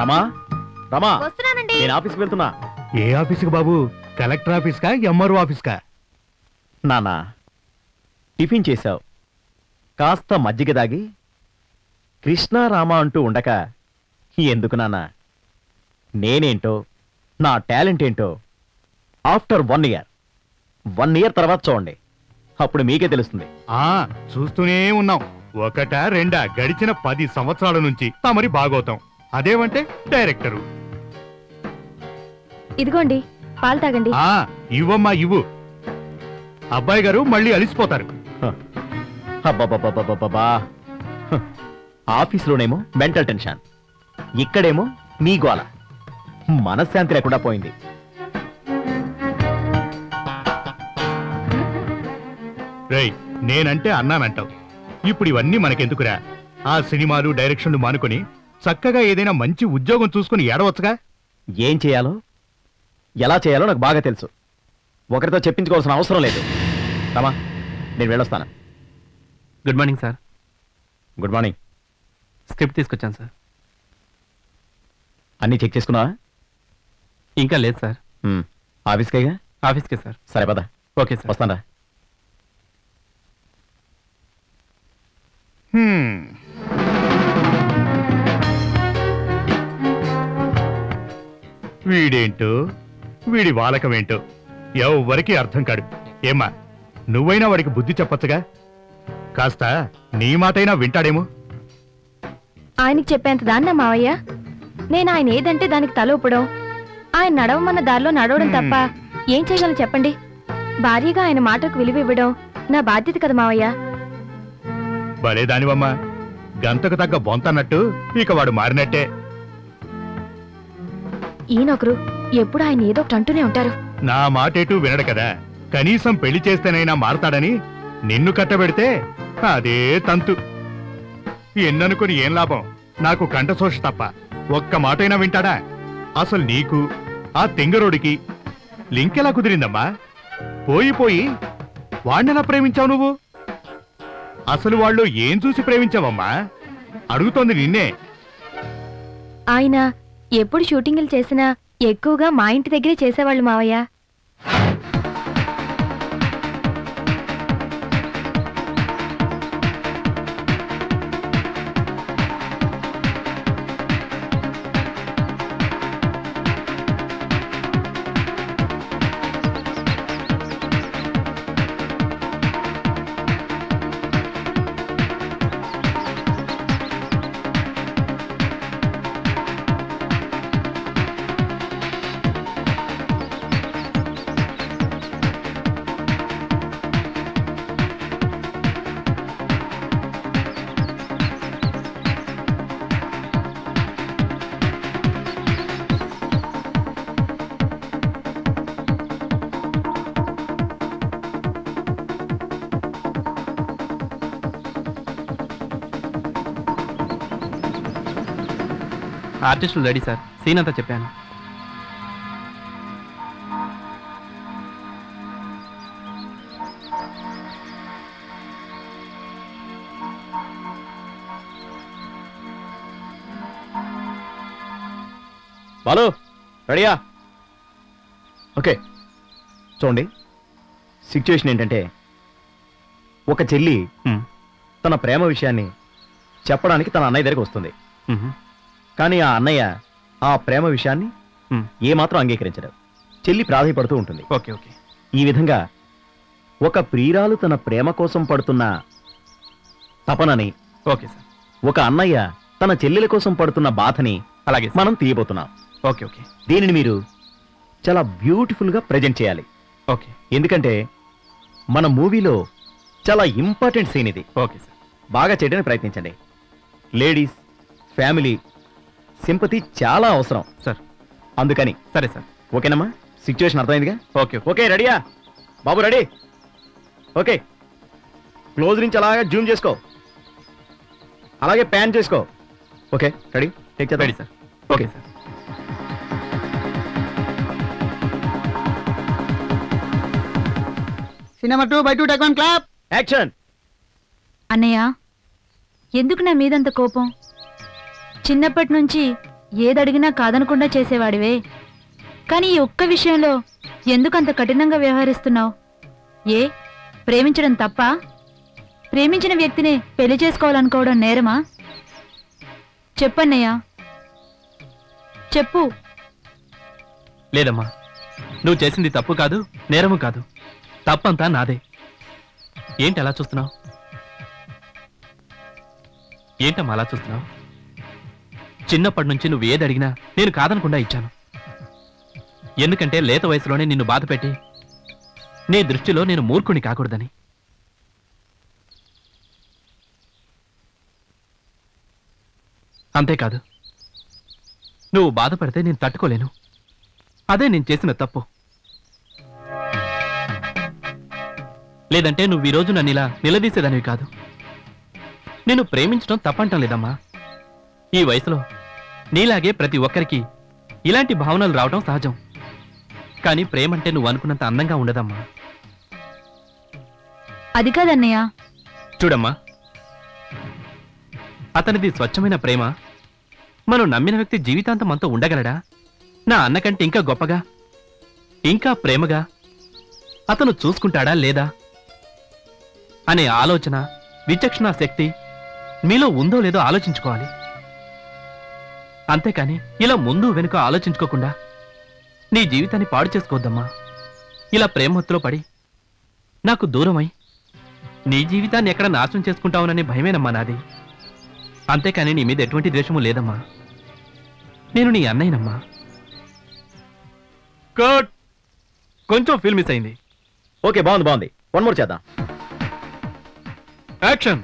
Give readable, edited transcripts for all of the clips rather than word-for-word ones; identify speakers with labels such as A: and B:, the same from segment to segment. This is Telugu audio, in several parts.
A: రమా రమా, నేను ఆఫీస్కి వెళ్తున్నా.
B: ఏ ఆఫీస్కి బాబు? Collector ఆఫీస్కా, MRO ఆఫీస్కా?
A: నానా, టిఫిన్ చేశావు, కాస్త మజ్జిగ దాగి కృష్ణారామ అంటూ ఉండక ఎందుకు నాన్నా? నేనేంటో, నా టాలెంట్ ఏంటో ఆఫ్టర్ 1 ఇయర్ తర్వాత చూడండి, అప్పుడు మీకే తెలుస్తుంది.
B: చూస్తూనే ఉన్నాం. ఒకటా రెండా గడిచిన 10 సంవత్సరాల నుంచి తమరి బాగోతాం. అదేమంటే డైరెక్టరు.
C: ఇదిగోండి, పాలు తాగండి.
B: ఇవ్వమ్మా ఇవ్వు. అబ్బాయి గారు మళ్ళీ అలిసిపోతారు.
A: అబ్బబ్బబ్బబ్బబ్బా, ఆఫీసులోనేమో మెంటల్ టెన్షన్, ఇక్కడేమో మీ గోల, మనశ్శాంతి లేకుండా పోయింది.
B: రేయ్, నేనంటే అన్నానంటావు. ఇప్పుడు ఇవన్నీ మనకెందుకురా? ఆ సినిమాలు డైరెక్షన్లు మానుకొని చక్కగా ఏదైనా మంచి ఉద్యోగం చూసుకుని ఏడవచ్చుగా.
A: ఏం చేయాలో, ఎలా చేయాలో నాకు బాగా తెలుసు. ఒకరితో చెప్పించుకోవాల్సిన అవసరం లేదు. రమా, నేను వెళ్ళొస్తాను.
D: Good morning sir.
A: Good morning.
D: Script తీసుకొచ్చాను సార్.
A: అన్నీ చెక్ చేసుకున్నావా?
D: ఇంకా లేదు సార్.
A: ఆఫీస్కేగా?
D: ఆఫీస్కే సార్.
A: సరే పద.
D: ఓకే సార్,
A: వస్తాను రా.
B: వీడేంటో, వీడి వాలకమేంటో ఎవ్వరికీ అర్థం కాడు. ఏమ్మా, నువ్వైనా వాడికి బుద్ధి చెప్పచ్చుగా. కాస్త నీ మాటైనా వింటాడేమో.
C: ఆయనకి చెప్పేంత దాన్నా మావయ్య? నేను ఆయన ఏదంటే దానికి తల ఊపడం, ఆయన నడవమన్న దారిలో నడవడం తప్ప ఏం చేయగలను చెప్పండి? భార్యగా ఆయన మాటకు విలువ ఇవ్వడం నా బాధ్యత కదా మావయ్య.
B: భలే దానివమ్మా, గంతకు తగ్గ బొంతన్నట్టు ఇక వాడు మారినట్టే.
C: ఈయనొకరు ఎప్పుడు ఆయన ఏదో ఒకటి అంటూనే ఉంటారు.
B: నా మాటేటూ వినడు కదా. కనీసం పెళ్లి చేస్తేనైనా మారతాడని నిన్ను కట్టబెడితే అదే తంతు. ఎన్ననుకుని ఏం లాభం? నాకు కంఠశోష తప్ప ఒక్క మాటైనా వింటాడా? అసలు నీకు ఆ తెంగరోడికి లింకెలా కుదిరిందమ్మా? పోయి పోయి వాణ్ణెలా ప్రేమించావు నువ్వు? అసలు వాళ్ళు ఏం చూసి ప్రేమించావమ్మా? అడుగుతోంది నిన్నే.
C: ఆయన ఎప్పుడు షూటింగులు చేసినా ఎక్కువగా మా ఇంటి దగ్గరే చేసేవాళ్ళు మావయ్య.
D: ఆర్టిస్టులు రెడీ సార్. సీన్ అంతా చెప్పాను.
A: బాలు, రెడీయా? ఓకే, చూడండి, సిచ్యువేషన్ ఏంటంటే, ఒక చెల్లి తన ప్రేమ విషయాన్ని చెప్పడానికి తన అన్నయ్య దగ్గరికి వస్తుంది. కానీ ఆ అన్నయ్య ఆ ప్రేమ విషయాన్ని ఏమాత్రం అంగీకరించడు. చెల్లి ప్రాధాయపడుతూ ఉంటుంది.
D: Okay okay.
A: ఈ విధంగా ఒక ప్రియురాలు తన ప్రేమ కోసం పడుతున్న తపనని,
D: ఓకే సార్,
A: ఒక అన్నయ్య తన చెల్లెల కోసం పడుతున్న బాధని
D: అలాగే
A: మనం తీయబోతున్నాం.
D: Okay okay.
A: దీనిని మీరు చాలా బ్యూటిఫుల్ గా ప్రజెంట్ చేయాలి.
D: ఓకే.
A: ఎందుకంటే మన మూవీలో చాలా ఇంపార్టెంట్ సీన్ ఇది.
D: Okay sir.
A: బాగా చేయడానికి ప్రయత్నించండి. లేడీస్, ఫ్యామిలీ సింపతి చాలా అవసరం
D: సార్.
A: అందుకని.
D: సరే సార్.
A: ఓకేనమ్మా? సిచ్యువేషన్ అర్థమైందిగా?
D: Okay
A: okay. రెడీయా బాబు? రెడీ. ఓకే, క్లోజ్ నుంచి అలాగా జూమ్ చేసుకో. అలాగే ప్యాన్ చేసుకో. Okay ready? టేక్ చేద్దాం.
D: Ready sir. Okay sir.
E: Cinema 2/2 take 1 clap.
A: Action.
C: అన్నయ్య, ఎందుకు నా మీదంత కోపం? చిన్నప్పటి నుంచి ఏదడిగినా కాదనకుండా చేసేవాడివే, కానీ ఈ ఒక్క విషయంలో ఎందుకంత కఠినంగా వ్యవహరిస్తున్నావు? ఏ ప్రేమించడం తప్ప? ప్రేమించిన వ్యక్తిని పెళ్లి చేసుకోవాలనుకోవడం నేరమా? చెప్పన్నయ్య, చెప్పు.
D: లేదమ్మా, నువ్వు చేసింది తప్పు కాదు, నేరము కాదు. తప్పంతా నాదే. ఏంటి అలా చూస్తున్నావు? ఏంటమ్మా అలా చూస్తున్నావు? చిన్నప్పటి నుంచి నువ్వు ఏది అడిగినా నేను కాదనకుండా ఇచ్చాను. ఎందుకంటే లేత వయసులోనే నిన్ను బాధపెట్టి నీ దృష్టిలో నేను మూర్ఖుని కాకూడదని. అంతేకాదు, నువ్వు బాధపడితే నేను తట్టుకోలేను. అదే నేను చేసిన తప్పు. లేదంటే నువ్వు ఈరోజు నన్ను ఇలా నిలదీసేదానివి కాదు. నేను ప్రేమించడం తప్పంటం లేదమ్మా. ఈ వయసులో నీలాగే ప్రతి ఒక్కరికి ఇలాంటి భావనలు రావడం సహజం. కానీ ప్రేమంటే నువ్వు అనుకున్నంత అందంగా ఉండదమ్మా.
C: అది కాదన్నయ్య.
D: చూడమ్మా, అతనిది స్వచ్ఛమైన ప్రేమ. మనం నమ్మిన వ్యక్తి జీవితాంతం మనతో ఉండగలడా? నా అన్నకంటే ఇంకా గొప్పగా, ఇంకా ప్రేమగా అతను చూసుకుంటాడా లేదా అనే ఆలోచన, విచక్షణ శక్తి మీలో ఉందో లేదో ఆలోచించుకోవాలి. అంతేకాని ఇలా ముందు వెనుక ఆలోచించుకోకుండా నీ జీవితాన్ని పాడు చేసుకోవద్దమ్మా. ఇలా ప్రేమత్తులో పడి నాకు దూరమై నీ జీవితాన్ని ఎక్కడ నాశనం చేసుకుంటావుననే భయమేనమ్మా నాది. అంతేకాని నీ మీద ఎటువంటి ద్వేషము లేదమ్మా. నేను నీ అన్నయ్యనమ్మా. కట్. కొంచెం ఫీల్ మిస్ అయింది.
A: ఓకే, బాగుంది. వన్ మోర్ చేద్దాం.
D: యాక్షన్.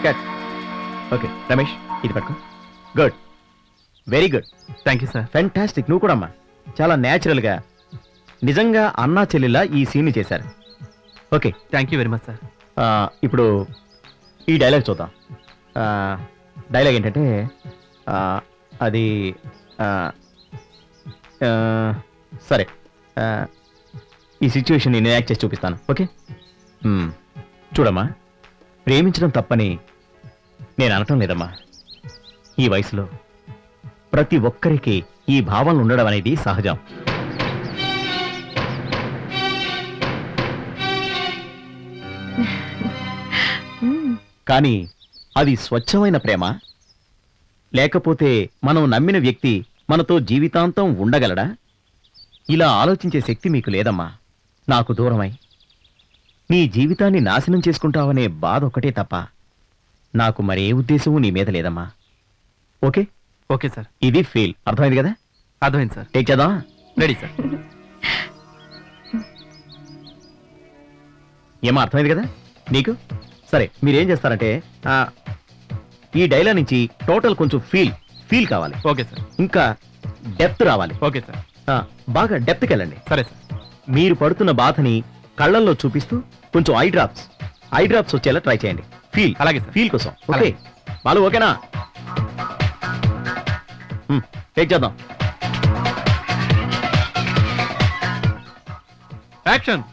A: కట్. ఓకే రమేష్, ఇది పట్టుకో. Good, very good.
D: Thank you sir.
A: Fantastic. నువ్వు కూడా అమ్మా చాలా న్యాచురల్గా, నిజంగా అన్నా చెల్లెలా ఈ సీన్ని చేశారు. Okay,
D: thank you very much sir.
A: ఇప్పుడు ఈ డైలాగ్ చూద్దాం. డైలాగ్ ఏంటంటే అది సరే, ఈ సిచ్యువేషన్ నేను యాక్ట్ చేసి చూపిస్తాను. ఓకే, చూడమ్మా, ప్రేమించడం తప్పని నేను అనటం లేదమ్మా. ఈ వయసులో ప్రతి ఒక్కరికి ఈ భావనలు ఉండడం అనేది సహజం. కానీ అది స్వచ్ఛమైన ప్రేమ, లేకపోతే మనం నమ్మిన వ్యక్తి మనతో జీవితాంతం ఉండగలడా? ఇలా ఆలోచించే శక్తి మీకు లేదమ్మా. నాకు దూరమై నీ జీవితాన్ని నాశనం చేసుకుంటావనే బాధ ఒకటే తప్ప నాకు మరే ఉద్దేశము నీ మీద లేదమ్మా. Okay
D: okay sir.
A: ఇది ఫీల్. అర్థమైంది కదా?
D: అర్థమైంది సార్.
A: టేక్ చేద్దాం.
D: Ready sir.
A: ఏమో అర్థమైంది కదా నీకు? సరే, మీరేం చేస్తారంటే ఈ డైలాగ్ నుంచి టోటల్ కొంచెం ఫీల్ కావాలి.
D: Okay sir.
A: ఇంకా డెప్త్ రావాలి.
D: Okay sir.
A: బాగా డెప్త్కి వెళ్ళండి.
D: సరే సార్.
A: మీరు పడుతున్న బాధని కళ్ళల్లో చూపిస్తూ కొంచెం ఐ డ్రాప్స్ వచ్చేలా ట్రై చేయండి. ఫీల్.
D: అలాగే సార్.
A: ఫీల్ కోసం. ఓకే బాలు, ఓకేనా? టేక్ చేద్దాం.
D: Action.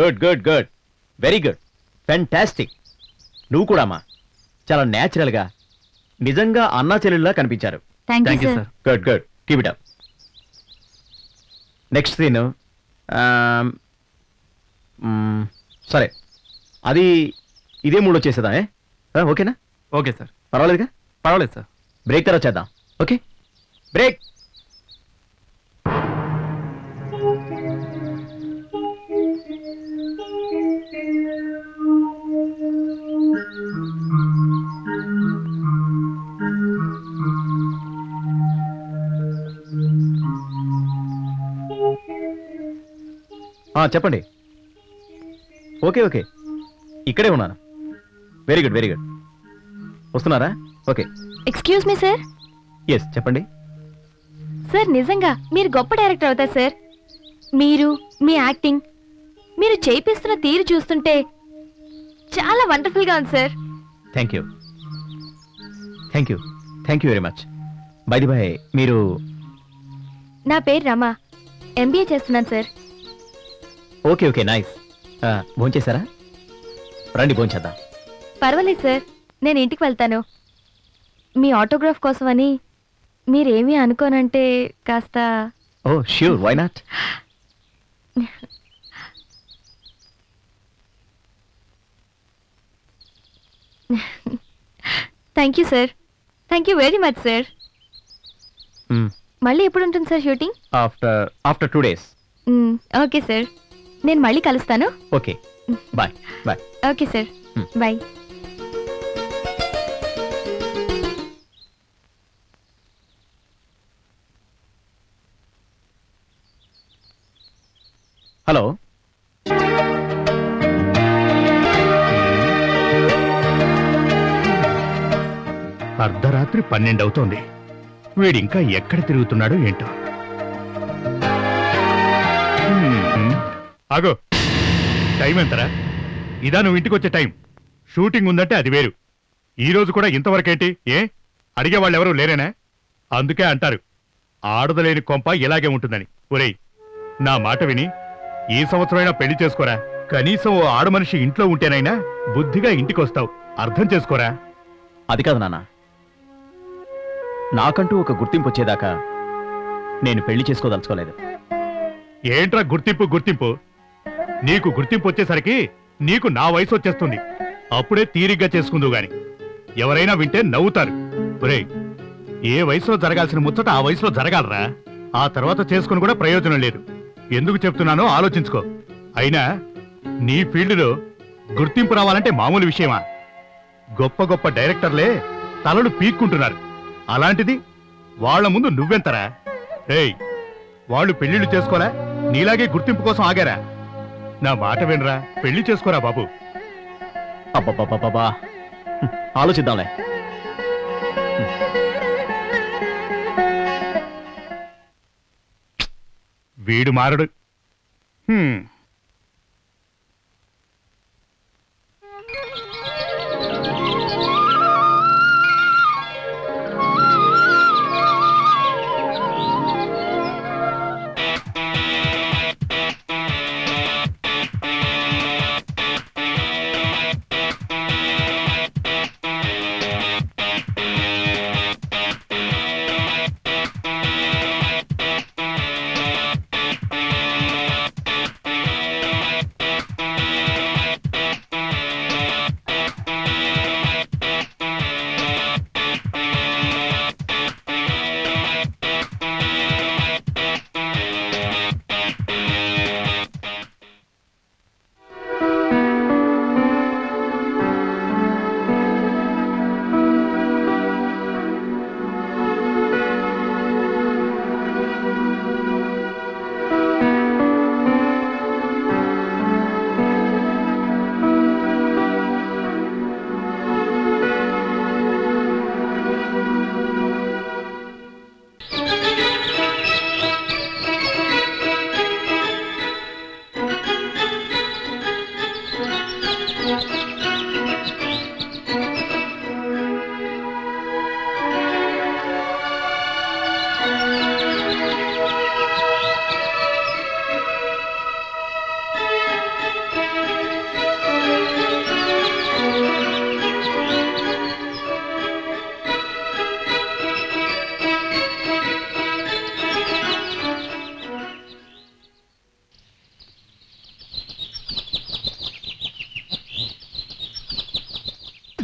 A: Good good good very good fantastic. నువ్వు కూడా అమ్మా చాలా న్యాచురల్ గా నిజంగా అన్నా చెల్లెల్లా కనిపించారు.
C: Thank you
D: thank you
C: sir.
D: Sir.
A: Good good keep it up. Next scene సరే అది ఇదే మూడు వచ్చేసేదా? ఓకేనా?
D: Okay sir.
A: పర్వాలేదుగా?
D: పర్వాలేదు సార్.
A: బ్రేక్ తర్వాత చేద్దాం. Okay break. చెప్పండి. ఓకే ఓకే ఇక్కడే ఉన్నాను. Very good very good. వస్తున్నారా? Okay.
C: Excuse me sir.
A: Yes చెప్పండి.
C: సార్ నిజంగా మీరు గొప్ప డైరెక్టర్ అవుతారు సార్. మీరు మీ యాక్టింగ్ మీరు చేపిస్తున్న తీరు చూస్తుంటే చాలా వండర్ఫుల్ గా ఉంది sir.
A: Thank you thank you thank you very much. By the by మీరు?
C: నా పేరు రమ, ఎంబీఏ చేస్తున్నాను సార్.
A: Okay okay nice. భోంచేశారా? రండి భోంచేద్దాం.
C: పర్వాలేదు సార్, నేను ఇంటికి వెళ్తాను. మీ ఆటోగ్రాఫ్ కోసమని మీరేమీ అనుకోనంటే కాస్త.
A: Oh sure why not.
C: Thank you sir. Thank you very much sir. మళ్ళీ ఎప్పుడు ఉంటుంది sir shooting?
A: After 2 days.
C: Okay sir, నేను మళ్ళీ కలుస్తాను.
A: Okay bye bye.
C: Okay sir, bye.
A: Hello.
B: అర్ధరాత్రి 12 అవుతోంది. వీడింకా ఎక్కడ తిరుగుతున్నాడో ఏంటో. ఆగో, టైం ఎంతరా? ఇదా నువ్వు ఇంటికి వచ్చే టైం? షూటింగ్ ఉందంటే అది వేరు. ఈ రోజు కూడా ఇంతవరకేంటి? ఏ అడిగే వాళ్ళు ఎవరూ లేరేనా? అందుకే అంటారు ఆడదలేని కొంప ఇలాగే ఉంటుందని. ఒరేయ్, నా మాట విని ఈ సంవత్సరమైనా పెళ్లి చేసుకోరా. కనీసం ఓ ఆడమనిషి ఇంట్లో ఉంటేనైనా బుద్ధిగా ఇంటికి వస్తావు. అర్థం చేసుకోరా.
A: అది కాదు నాన్న, నాకంటూ ఒక గుర్తింపు వచ్చేదాకా నేను పెళ్లి చేసుకోదలుచుకోలేదు.
B: ఏంట్రా గుర్తింపు గుర్తింపు? నీకు గుర్తింపు వచ్చేసరికి నీకు నా వయసు వచ్చేస్తుంది. అప్పుడే తీరిగ్గా చేసుకుందువు గాని. ఎవరైనా వింటే నవ్వుతారు. ఒరేయ్, ఏ వయసులో జరగాల్సిన ముచ్చట ఆ వయసులో జరగాలరా. ఆ తర్వాత చేసుకుని కూడా ప్రయోజనం లేదు. ఎందుకు చెప్తున్నానో ఆలోచించుకో. అయినా నీ ఫీల్డ్లో గుర్తింపు రావాలంటే మామూలు విషయమా? గొప్ప గొప్ప డైరెక్టర్లే తలలు పీక్కుంటున్నారు. అలాంటిది వాళ్ళ ముందు నువ్వెంతరా? ఏయ్, వాళ్ళు పెళ్లిళ్ళు చేసుకోరా? నీలాగే గుర్తింపు కోసం ఆగారా? నా మాట వినరా, పెళ్లి చేసుకోరా బాబు.
A: అబ్బబ్బబ్బబ్బా, ఆలోచిద్దాంలే.
B: వీడు మారడు.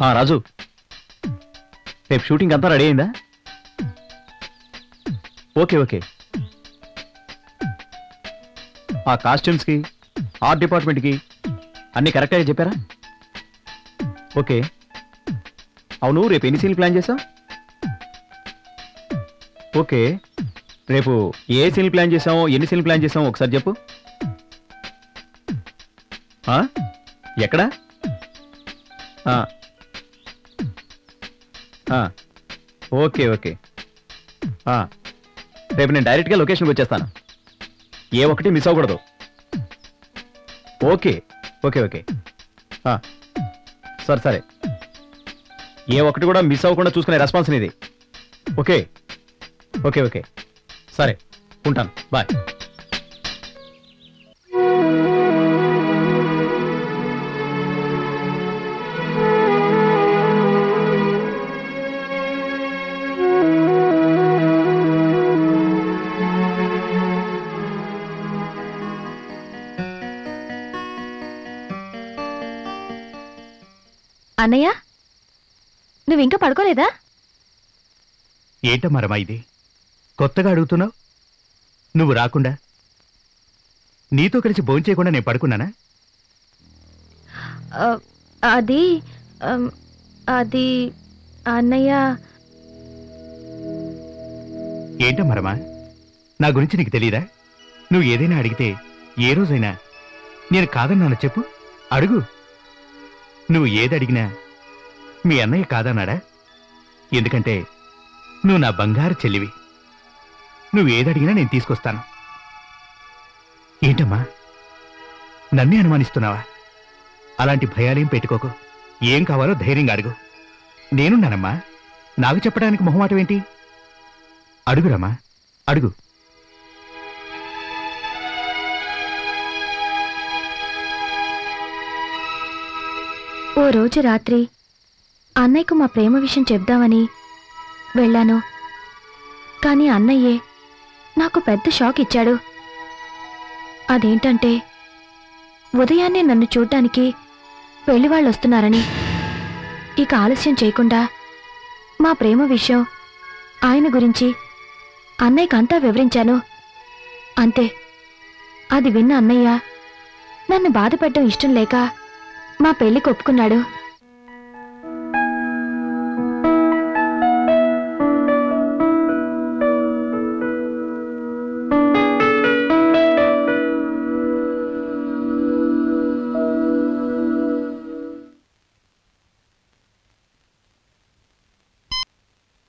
A: రాజు, రేపు షూటింగ్ అంతా రెడీ అయిందా? Okay okay. ఆ కాస్ట్యూమ్స్కి, ఆర్ట్ డిపార్ట్మెంట్కి అన్నీ కరెక్ట్గా చెప్పారా? ఓకే. అవును, రేపు ఎన్ని సీన్లు ప్లాన్ చేసావు? ఓకే, రేపు ఏ సీన్లు ప్లాన్ చేసామో, ఎన్ని సీన్లు ప్లాన్ చేసామో ఒకసారి చెప్పు. ఎక్కడా? Okay okay. రేపు నేను డైరెక్ట్గా లొకేషన్కి వచ్చేస్తాను. ఏ ఒక్కటి మిస్ అవ్వకూడదు. Okay okay okay. సరే సరే, ఏ ఒక్కటి కూడా మిస్ అవ్వకుండా చూసుకునే రెస్పాన్స్ ఇది. ఓకే ఓకే ఓకే, సరే ఉంటాను, బాయ్.
C: అన్నయ్య, నువ్వింకా పడుకోలేదా?
B: ఏంటమ్మా రమా ఇది, కొత్తగా అడుగుతున్నావు? నువ్వు రాకుండా, నీతో కలిసి భోంచేయకుండా నేను పడుకున్నానా?
C: అది అది అన్నయ్య.
B: ఏంటమ్మా రమా, నా గురించి నీకు తెలీదా? నువ్వు ఏదైనా అడిగితే ఏ రోజైనా నేను కాదన్నాను చెప్పు, అడుగు. నువ్వు ఏది అడిగినా మీ అన్నయ్య కాదన్నాడా? ఎందుకంటే నువ్వు నా బంగారు చెల్లివి. నువ్వు ఏది అడిగినా నేను తీసుకొస్తాను. ఏంటమ్మా, నన్నే అనుమానిస్తున్నావా? అలాంటి భయాలేం పెట్టుకోకు. ఏం కావాలో ధైర్యంగా అడుగు. నేనున్నానమ్మా. నాకు చెప్పడానికి మొహమాటం ఏంటి? అడుగురమ్మా, అడుగు.
C: ఓ రోజు రాత్రి అన్నయ్యకు మా ప్రేమ విషయం చెప్దామని వెళ్ళాను. కానీ అన్నయ్యే నాకు పెద్ద షాక్ ఇచ్చాడు. అదేంటంటే, ఉదయాన్నే నన్ను చూడ్డానికి పెళ్లివాళ్ళు వస్తున్నారని. ఇక ఆలస్యం చేయకుండా మా ప్రేమ విషయం, ఆయన గురించి అన్నయ్యకంతా వివరించాను. అంతే, అది విన్న అన్నయ్య నన్ను బాధపెట్టడం ఇష్టం లేక మా పెళ్లికి ఒప్పుకున్నాడు.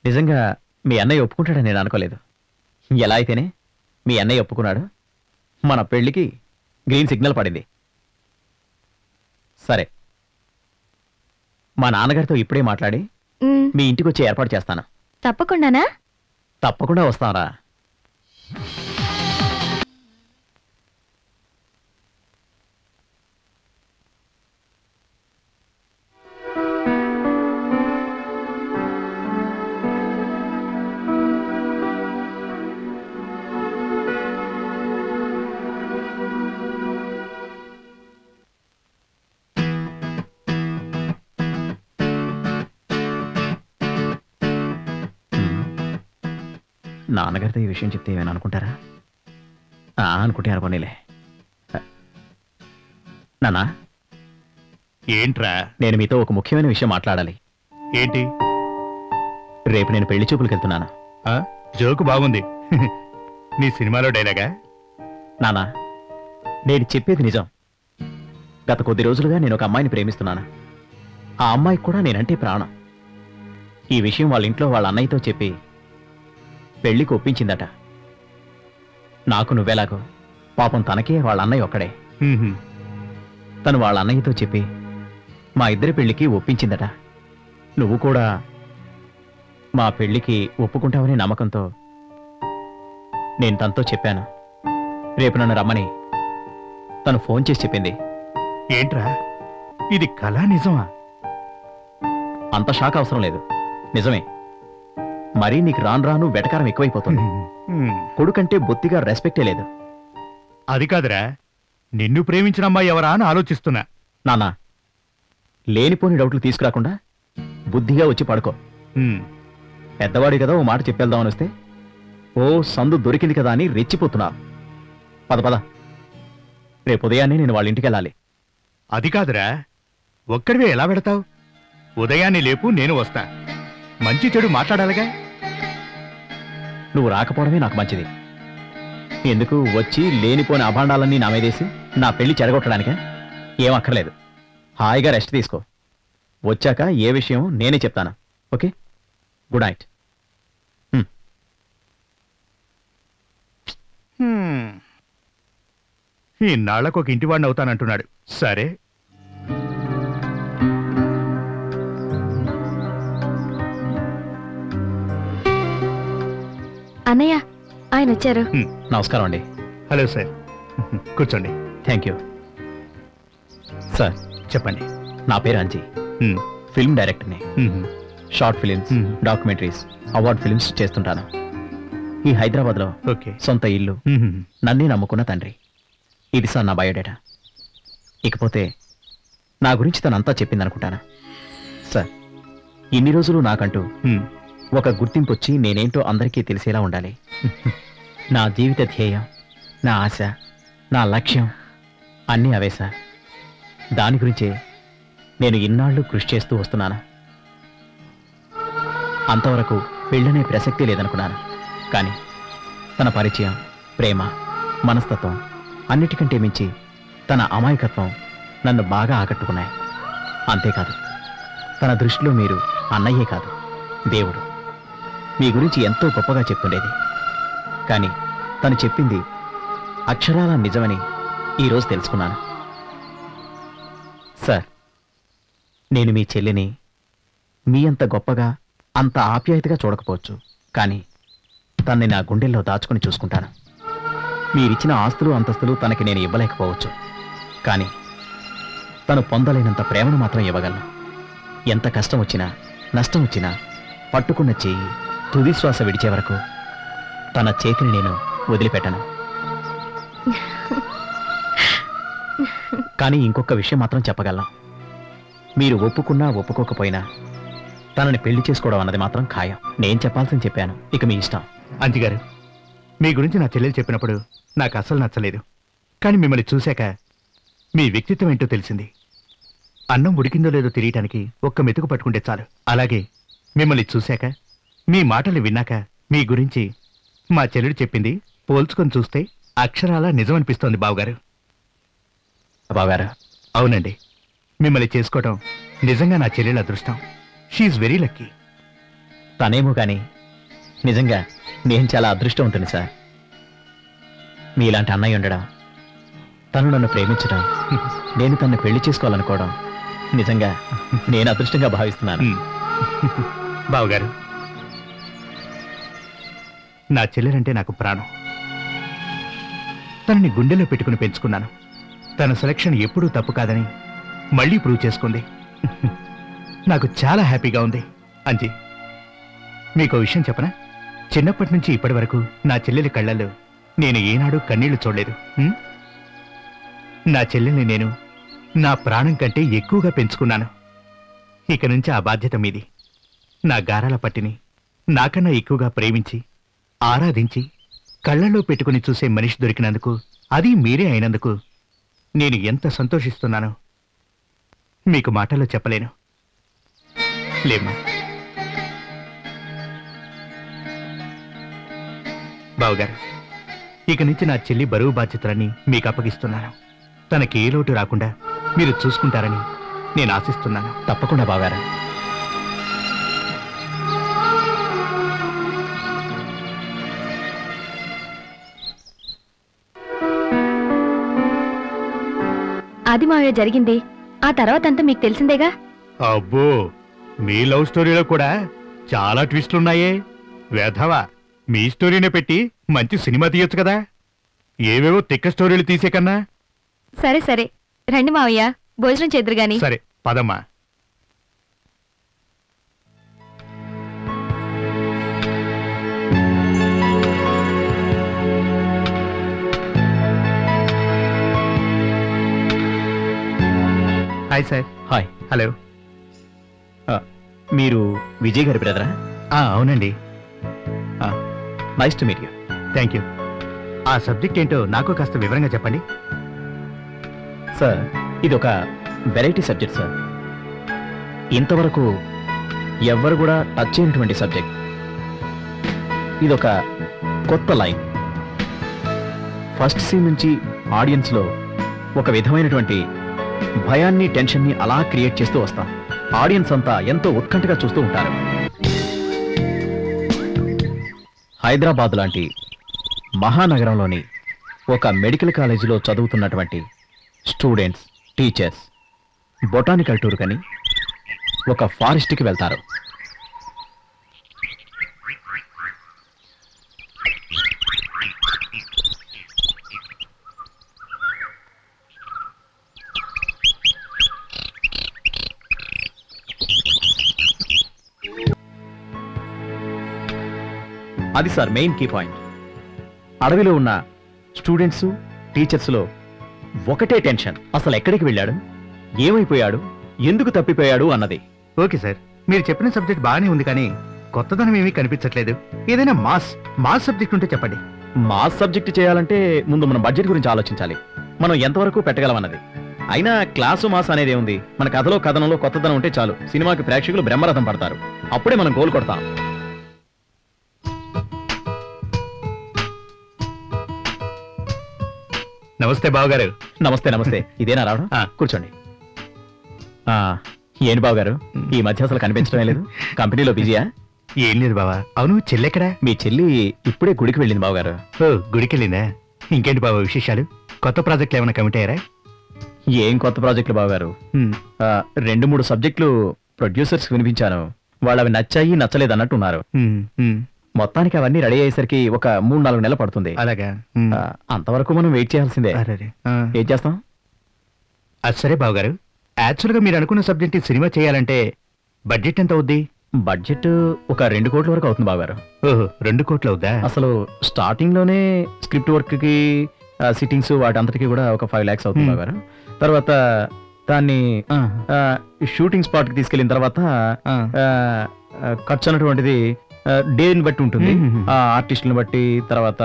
A: నిజంగా మీ అన్నయ్య ఒప్పుకుంటాడని నేను అనుకోలేదు. ఎలా అయితేనే మీ అన్నయ్య ఒప్పుకున్నాడు. మన పెళ్లికి గ్రీన్ సిగ్నల్ పడింది. సరే, మా నాన్నగారితో ఇప్పుడే మాట్లాడి మీ ఇంటికి వచ్చి ఏర్పాటు చేస్తాను.
C: తప్పకుండానా?
A: తప్పకుండా వస్తారా? నాన్నగారితో ఈ విషయం చెప్తే ఏమైనా అనుకుంటారా? అనుకుంటే అనుకోనిలే. నాన్నా,
B: ఏంట్రా?
A: నేను మీతో ఒక ముఖ్యమైన విషయం మాట్లాడాలి.
B: ఏంటి?
A: రేపు నేను పెళ్లి చూపులకు వెళ్తున్నాను.
B: జోకు బాగుంది. నీ సినిమాలో డైలాగా?
A: నానా, నేను చెప్పేది నిజం. గత కొద్ది రోజులుగా నేను ఒక అమ్మాయిని ప్రేమిస్తున్నాను. ఆ అమ్మాయికి కూడా నేనంటే ప్రాణం. ఈ విషయం వాళ్ళ ఇంట్లో వాళ్ళ అన్నయ్యతో చెప్పి పెళ్లికి ఒప్పించిందట. నాకు నువ్వెలాగో, పాపం తనకే వాళ్ళ అన్నయ్య ఒక్కడే. తను వాళ్ళ అన్నయ్యతో చెప్పి మా ఇద్దరి పెళ్లికి ఒప్పించిందట. నువ్వు కూడా మా పెళ్లికి ఒప్పుకుంటావనే నమ్మకంతో నేను తనతో చెప్పాను. రేపు నన్ను రమ్మని తను ఫోన్ చేసి చెప్పింది.
B: ఏంట్రా, ఇది కళా నిజమా?
A: అంత షాక్ అవసరం లేదు, నిజమే. మరీ నీకు రాను రాను వెటకారం ఎక్కువైపోతుంది. కొడుకంటే బొత్తిగా రెస్పెక్టే లేదు.
B: అది కాదురా, నిన్ను ప్రేమించిన అమ్మాయి ఎవరా అని ఆలోచిస్తున్నా.
A: నాన్నా, లేనిపోని డౌట్లు తీసుకురాకుండా బుద్ధిగా వచ్చి పడుకో.
B: ఉమ్,
A: పెద్దవాడి కదా ఓ మాట చెప్పేద్దామని వస్తే ఓ సందు దొరికింది కదా అని రెచ్చిపోతున్నావు. పద పద, రేపు ఉదయాన్నే నేను వాళ్ళ ఇంటికి వెళ్ళాలి.
B: అది కాదురా, ఒక్కడివే ఎలా పెడతావు? ఉదయాన్నే లేపు, నేను వస్తా. మంచి చెడు మాట్లాడాలిగా.
A: నువ్వు రాకపోవడమే నాకు మంచిది. ఎందుకు వచ్చి లేనిపోని అభాండాలన్నీ నా మీదేసి నా పెళ్లి చెడగొట్టడానికే? ఏం అక్కర్లేదు, హాయిగా రెస్ట్ తీసుకో. వచ్చాక ఏ విషయం నేనే చెప్తాను. Okay, good night.
B: ఈ నాళ్లకు ఒక ఇంటివాడిని అవుతానంటున్నాడు. సరే,
C: అన్నయ్య, ఆయన వచ్చారు.
A: నమస్కారం అండి.
B: హలో సార్, కూర్చోండి.
A: Thank you sir.
B: చెప్పండి.
A: నా పేరు అంజీ,
B: ఉమ్,
A: ఫిల్మ్ డైరెక్టర్ని.
B: Um,
A: short films, documentaries, award films చేస్తుంటాను. ఈ హైదరాబాద్లో
B: ఓకే.
A: సొంత ఇల్లు,
B: ఉమ్,
A: నన్నే నమ్ముకున్న తండ్రి. ఇది సార్ నా బయోడేటా. ఇకపోతే నా గురించి తనంతా చెప్పిందనుకుంటాను సార్. ఇన్ని రోజులు నాకంటూ
B: ఉమ్,
A: ఒక గుర్తింపు వచ్చి నేనేంటో అందరికీ తెలిసేలా ఉండాలి. నా జీవిత ధ్యేయం, నా ఆశ, నా లక్ష్యం అన్నీ అవే సార్. దాని గురించే నేను ఇన్నాళ్ళు కృషి చేస్తూ వస్తున్నాను. అంతవరకు పెళ్ళనే ప్రసక్తి లేదనుకున్నాను. కానీ తన పరిచయం, ప్రేమ, మనస్తత్వం, అన్నిటికంటే మించి తన అమాయకత్వం నన్ను బాగా ఆకట్టుకున్నాయి. అంతేకాదు, తన దృష్టిలో మీరు అన్నయ్యే కాదు, దేవుడు. మీ గురించి ఎంతో గొప్పగా చెప్తుండేది. కానీ తను చెప్పింది అక్షరాల నిజమని ఈరోజు తెలుసుకున్నాను. సార్, నేను మీ చెల్లిని మీ అంత గొప్పగా, అంత ఆప్యాయతగా చూడకపోవచ్చు. కానీ తన్ని నా గుండెల్లో దాచుకుని చూసుకుంటాను. మీరిచ్చిన ఆస్తులు, అంతస్తులు తనకి నేను ఇవ్వలేకపోవచ్చు. కానీ తను పొందలేనంత ప్రేమను మాత్రం ఇవ్వగలను. ఎంత కష్టం వచ్చినా, నష్టం వచ్చినా పట్టుకున్న చెయ్యి తుది శ్వాస విడిచే వరకు తన చేతిని నేను వదిలిపెట్టను. కానీ ఇంకొక విషయం మాత్రం చెప్పగలను. మీరు ఒప్పుకున్నా ఒప్పుకోకపోయినా తనని పెళ్లి చేసుకోవడం అన్నది మాత్రం ఖాయం. నేను చెప్పాల్సింది చెప్పాను, ఇక మీ ఇష్టం.
B: అంజి గారు, మీ గురించి నా చెల్లెలు చెప్పినప్పుడు నాకు అసలు నచ్చలేదు. కానీ మిమ్మల్ని చూశాక మీ వ్యక్తిత్వం ఏంటో తెలిసింది. అన్నం ఉడికిందో లేదో తెలియటానికి ఒక్క మెతుకు పట్టుకుంటే చాలు. అలాగే మిమ్మల్ని చూశాక, మీ మాటలు విన్నాక మీ గురించి మా చెల్లెడు చెప్పింది పోల్చుకొని చూస్తే అక్షరాల నిజం అనిపిస్తోంది బావగారు.
A: బావగారు,
B: అవునండి, మిమ్మల్ని చేసుకోవడం నిజంగా నా చెల్లెల అదృష్టం. She's very lucky.
A: తనేమో కానీ నిజంగా నేను చాలా అదృష్టవంతుని సార్. మీలాంటి అన్నయ్య ఉండడం, తను నన్ను ప్రేమించడం, నేను తనను పెళ్లి చేసుకోవాలనుకోవడం నిజంగా నేను అదృష్టంగా భావిస్తున్నాను.
B: బావగారు, నా చెల్లెలంటే నాకు ప్రాణం. తనని గుండెలో పెట్టుకుని పెంచుకున్నాను. తన సెలక్షన్ ఎప్పుడూ తప్పు కాదని మళ్ళీ ప్రూవ్ చేసుకుంది. నాకు చాలా హ్యాపీగా ఉంది. అంజీ, మీకు విషయం చెప్పనా? చిన్నప్పటి నుంచి ఇప్పటి వరకు నా చెల్లెలి కళ్ళల్లో నేను ఏనాడు కన్నీళ్లు చూడలేదు. నా చెల్లెల్ని నేను నా ప్రాణం కంటే ఎక్కువగా పెంచుకున్నాను. ఇక నుంచి ఆ బాధ్యత మీది. నా గారాల పట్టిని నాకన్నా ఎక్కువగా ప్రేమించి, ఆరాధించి, కళ్ళల్లో పెట్టుకుని చూసే మనిషి దొరికినందుకు, అది మీరే అయినందుకు నేను ఎంత సంతోషిస్తున్నానో మీకు మాటల్లో చెప్పలేను. లేమ్మా. బావగారు, ఇక నుంచి నా చెల్లి బరువు బాధ్యతలన్నీ మీకు అప్పగిస్తున్నాను. తనకి ఏ లోటు రాకుండా మీరు చూసుకుంటారని నేను ఆశిస్తున్నాను.
A: తప్పకుండా బావగారు.
C: అది మావయ్య జరిగింది. ఆ తర్వాత అంతా మీకు తెలిసిందేగా.
B: అబ్బో, మీ లవ్ స్టోరీలో కూడా చాలా ట్విస్టులున్నాయే. వేధవా, మీ స్టోరీనే పెట్టి మంచి సినిమా తీయొచ్చు కదా, ఏవేవో తిక్క స్టోరీలు తీసే కన్నా.
C: సరే సరే, రండి మావయ్య, భోజనం చేద్దరు గాని.
B: సరే పదమ్మా. Hi sir.
A: హాయ్.
B: హలో.
A: మీరు విజయ్ గారి బ్రదరా?
B: అవునండి.
A: Nice to meet you.
B: Thank you. ఆ సబ్జెక్ట్ ఏంటో నాకు కాస్త వివరంగా చెప్పండి.
A: సార్, ఇది ఒక వెరైటీ సబ్జెక్ట్ సార్. ఇంతవరకు ఎవ్వరు కూడా టచ్ చేయనటువంటి సబ్జెక్ట్. ఇదొక కొత్త లైన్. ఫస్ట్ సీన్ నుంచి ఆడియన్స్లో ఒక విధమైనటువంటి భయాన్ని, టెన్షన్ని అలా క్రియేట్ చేస్తూ వస్తాం. ఆడియన్స్ అంతా ఎంతో ఉత్కంఠగా చూస్తూ ఉంటారు. హైదరాబాద్ లాంటి మహానగరంలోని ఒక మెడికల్ కాలేజీలో చదువుతున్నటువంటి స్టూడెంట్స్, టీచర్స్ బొటానికల్ టూర్ కని ఒక ఫారెస్ట్కి వెళ్తారు. అది సార్ మెయిన్ కీ పాయింట్. అడవిలో ఉన్న స్టూడెంట్స్, టీచర్స్లో ఒకటే టెన్షన్. అసలు ఎక్కడికి వెళ్ళాడు, ఏమైపోయాడు, ఎందుకు తప్పిపోయాడు అన్నది.
B: ఓకే సార్, మీరు చెప్పిన సబ్జెక్ట్ బాగానే ఉంది, కానీ కొత్తదనం ఏమీ కనిపించట్లేదు. ఏదైనా మాస్ సబ్జెక్ట్ ఉంటే చెప్పండి.
A: మాస్ సబ్జెక్ట్ చేయాలంటే ముందు మనం బడ్జెట్ గురించి ఆలోచించాలి. మనం ఎంతవరకు పెట్టగలమన్నది. అయినా క్లాసు మాస్ అనేది ఉంది. మన కథలో, కథనంలో కొత్తదనం ఉంటే చాలు. సినిమాకి ప్రేక్షకులు బ్రహ్మరథం పడతారు. అప్పుడే మనం గోల్ కొడతాం.
B: నమస్తే బావగారు.
A: నమస్తే నమస్తే. ఇదేనా రావడం? కూర్చోండి. ఏంటి బావగారు, ఈ మధ్య అసలు కనిపించడమే లేదు. కంపెనీలో బిజీయా?
B: ఏం లేదు బావా. అవును, చెల్లెక్కడా?
A: మీ చెల్లి ఇప్పుడే గుడికి వెళ్ళింది బావగారు.
B: ఓ, గుడికి వెళ్ళిందా? ఇంకేంటి బాబా విశేషాలు? కొత్త ప్రాజెక్టులు ఏమైనా కమిట్ అయ్యారా?
A: ఏం కొత్త ప్రాజెక్టులు బావగారు? 2-3 సబ్జెక్టులు ప్రొడ్యూసర్స్ వినిపించాను. వాళ్ళు అవి నచ్చాయి, నచ్చలేదు అన్నట్టు ఉన్నారు. మొత్తానికి అవన్నీ రెడీ అయ్యేసరికి ఒక 3-4 నెలలు పడుతుంది.
B: అలాగా?
A: అంతవరకు మనం వెయిట్ చేయాల్సిందే. ఏం చేస్తాం?
B: అది సరే బావగారు, యాక్చువల్ గా మీరు అనుకున్న సబ్జెక్ట్ సినిమా చేయాలంటే బడ్జెట్ ఎంత అవుద్ది?
A: బడ్జెట్ ఒక 2 కోట్ల వరకు అవుతుంది బావగారు.
B: ఓహో, 2 కోట్లు అవుద్దా?
A: అసలు స్టార్టింగ్ లోనే స్క్రిప్ట్ వర్క్ కి, సిట్టింగ్స్ వాటి అంతటికి కూడా ఒక 5 lakhs అవుతుంది బావగారు. తర్వాత దాన్ని షూటింగ్ స్పాట్ కి తీసుకెళ్లిన తర్వాత ఖర్చు అన్నటువంటిది డేని బట్టి ఉంటుంది. ఆర్టిస్టులను బట్టి, తర్వాత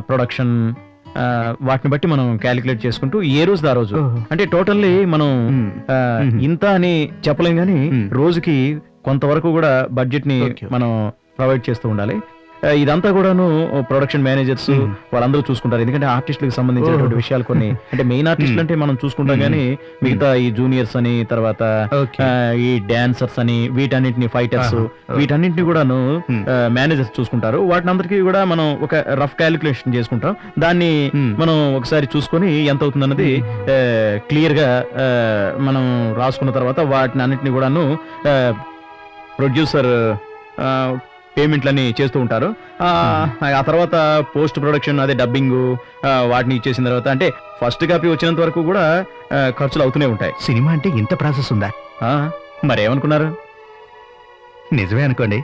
A: ప్రొడక్షన్, వాటిని బట్టి మనం క్యాలిక్యులేట్ చేసుకుంటూ ఏ రోజు ఆ రోజు, అంటే టోటల్లీ మనం ఇంత అని చెప్పలేం, కానీ రోజుకి కొంతవరకు కూడా బడ్జెట్ ని మనం ప్రొవైడ్ చేస్తూ ఉండాలి. ఇదంతా కూడాను ప్రొడక్షన్ మేనేజర్స్ వాళ్ళందరూ చూసుకుంటారు. ఎందుకంటే ఆర్టిస్టులకు సంబంధించినటువంటి విషయాలు కొన్ని, అంటే మెయిన్ ఆర్టిస్టులు అంటే మనం చూసుకుంటాం, కానీ మిగతా ఈ జూనియర్స్ అని, తర్వాత ఈ డాన్సర్స్ అని, వీటన్నిటిని, ఫైటర్స్, వీటన్నిటిని కూడాను మేనేజర్స్ చూసుకుంటారు. వాటిని అందరికీ కూడా మనం ఒక రఫ్ క్యాలిక్యులేషన్ చేసుకుంటాం. దాన్ని మనం ఒకసారి చూసుకొని ఎంత అవుతుంది అన్నది క్లియర్ గా మనం రాసుకున్న తర్వాత వాటిని అన్నిటిని కూడాను ప్రొడ్యూసర్ పేమెంట్లన్నీ చేస్తూ ఉంటారు. ఆ తర్వాత పోస్ట్ ప్రొడక్షన్, అదే డబ్బింగ్, వాటిని ఇచ్చేసిన తర్వాత, అంటే ఫస్ట్ కాపీ వచ్చినంత వరకు కూడా ఖర్చులు అవుతూనే ఉంటాయి.
B: సినిమా అంటే ఇంత ప్రాసెస్ ఉందా?
A: మరేమనుకున్నారు?
B: నిజమే అనుకోండి.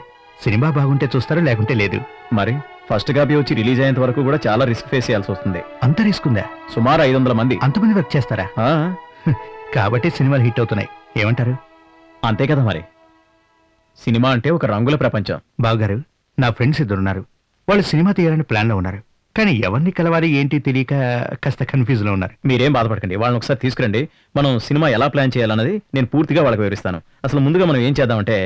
B: సినిమా బాగుంటే చూస్తారు, లేకుంటే లేదు.
A: మరి ఫస్ట్ కాపీ వచ్చి రిలీజ్ అయ్యేంత వరకు కూడా చాలా రిస్క్ ఫేస్ చేయాల్సి వస్తుంది.
B: అంత రిస్క్ ఉందా?
A: సుమారు 500 మంది.
B: అంతమంది వర్క్ చేస్తారా? కాబట్టి సినిమాలు హిట్ అవుతున్నాయి. ఏమంటారు?
A: అంతే కదా మరి. సినిమా అంటే ఒక రంగుల ప్రపంచం.
B: బావగారు, నా ఫ్రెండ్స్ 2 ఉన్నారు. వాళ్ళు సినిమా తీయాలని ప్లాన్ లో ఉన్నారు, కానీ ఎవరిని కలవాలి ఏంటి తెలియక కాస్త కన్ఫ్యూజ్ లో ఉన్నారు.
A: మీరేం బాధపడకండి, వాళ్ళని ఒకసారి తీసుకురండి. మనం సినిమా ఎలా ప్లాన్ చేయాలన్నది నేను పూర్తిగా వాళ్ళకి వివరిస్తాను. అసలు ముందుగా మనం ఏం చేద్దామంటే,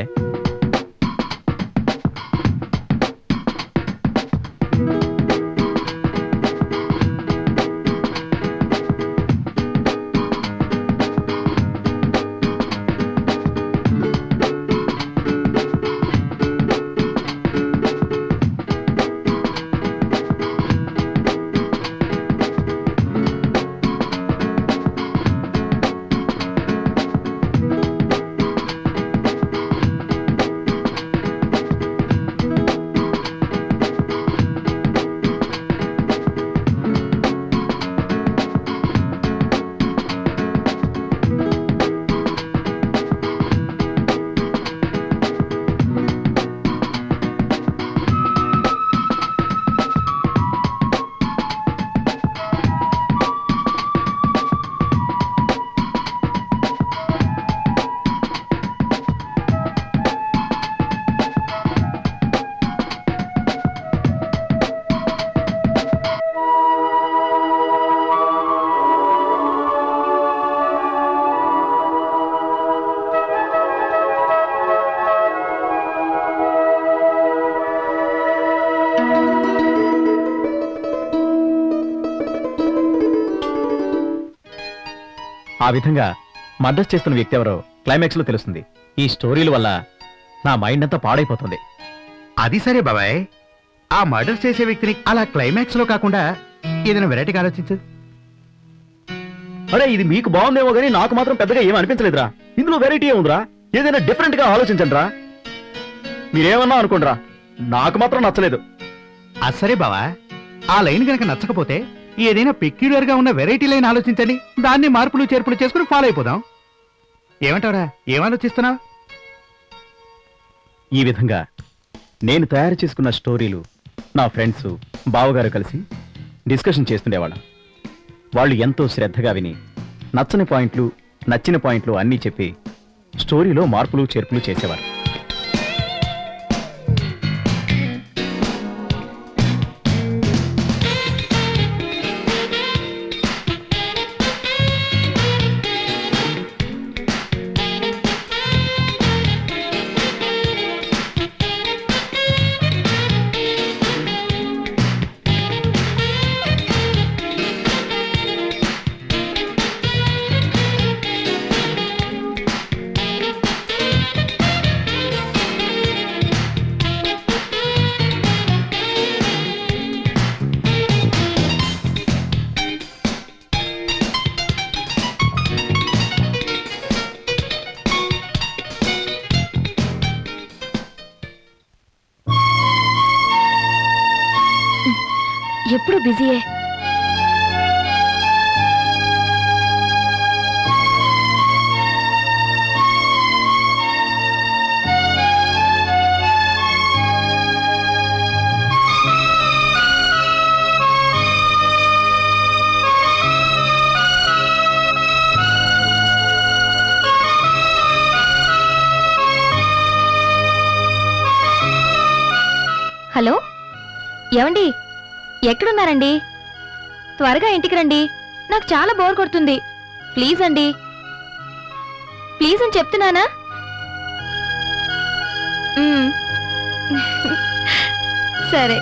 A: విధంగా మర్డర్స్ చేస్తున్న వ్యక్తి ఎవరో క్లైమాక్స్ లో తెలుస్తుంది. ఈ స్టోరీల వల్ల నా మైండ్ అంతా పాడైపోతుంది.
B: అది సరే బాబాయ్, ఆ మర్డర్ చేసే వ్యక్తిని అలా క్లైమాక్స్ లో కాకుండా ఏదైనా వెరైటీగా ఆలోచించు.
A: అరే ఇది మీకు బాగుందేమో గానీ నాకు మాత్రం పెద్దగా ఏం అనిపించలేదురా. ఇందులో వెరైటీ ఉందిరా, ఏదైనా డిఫరెంట్ గా ఆలోచించండి రా. మీరేమన్నా అనుకోండిరా, నాకు మాత్రం నచ్చలేదు.
B: అది సరే బావా, ఆ లైన్ గనక నచ్చకపోతే ఏదైనా పెక్యులర్ గా ఉన్న వెరైటీ లైన్ ఆలోచించండి. దాన్ని మార్పులు చేర్పులు చేసుకుని ఫాలో అయిపోదాం. ఏమంటారా? ఏం ఆలోచిస్తున్నావు?
A: ఈ విధంగా నేను తయారు చేసుకున్న స్టోరీలు నా ఫ్రెండ్స్ బావగారు కలిసి డిస్కషన్ చేస్తుండేవాళ్ళం. వాళ్ళు ఎంతో శ్రద్ధగా విని నచ్చని పాయింట్లు నచ్చిన పాయింట్లు అన్నీ చెప్పి స్టోరీలో మార్పులు చేర్పులు చేసేవారు.
C: ఎప్పుడు బిజీయే. హలో, ఏమండి? ఎక్కడున్నారండి? త్వరగా ఇంటికి రండి, నాకు చాలా బోర్ కొడుతుంది. ప్లీజ్ అండి, ప్లీజ్ అని చెప్తున్నానా? సరే.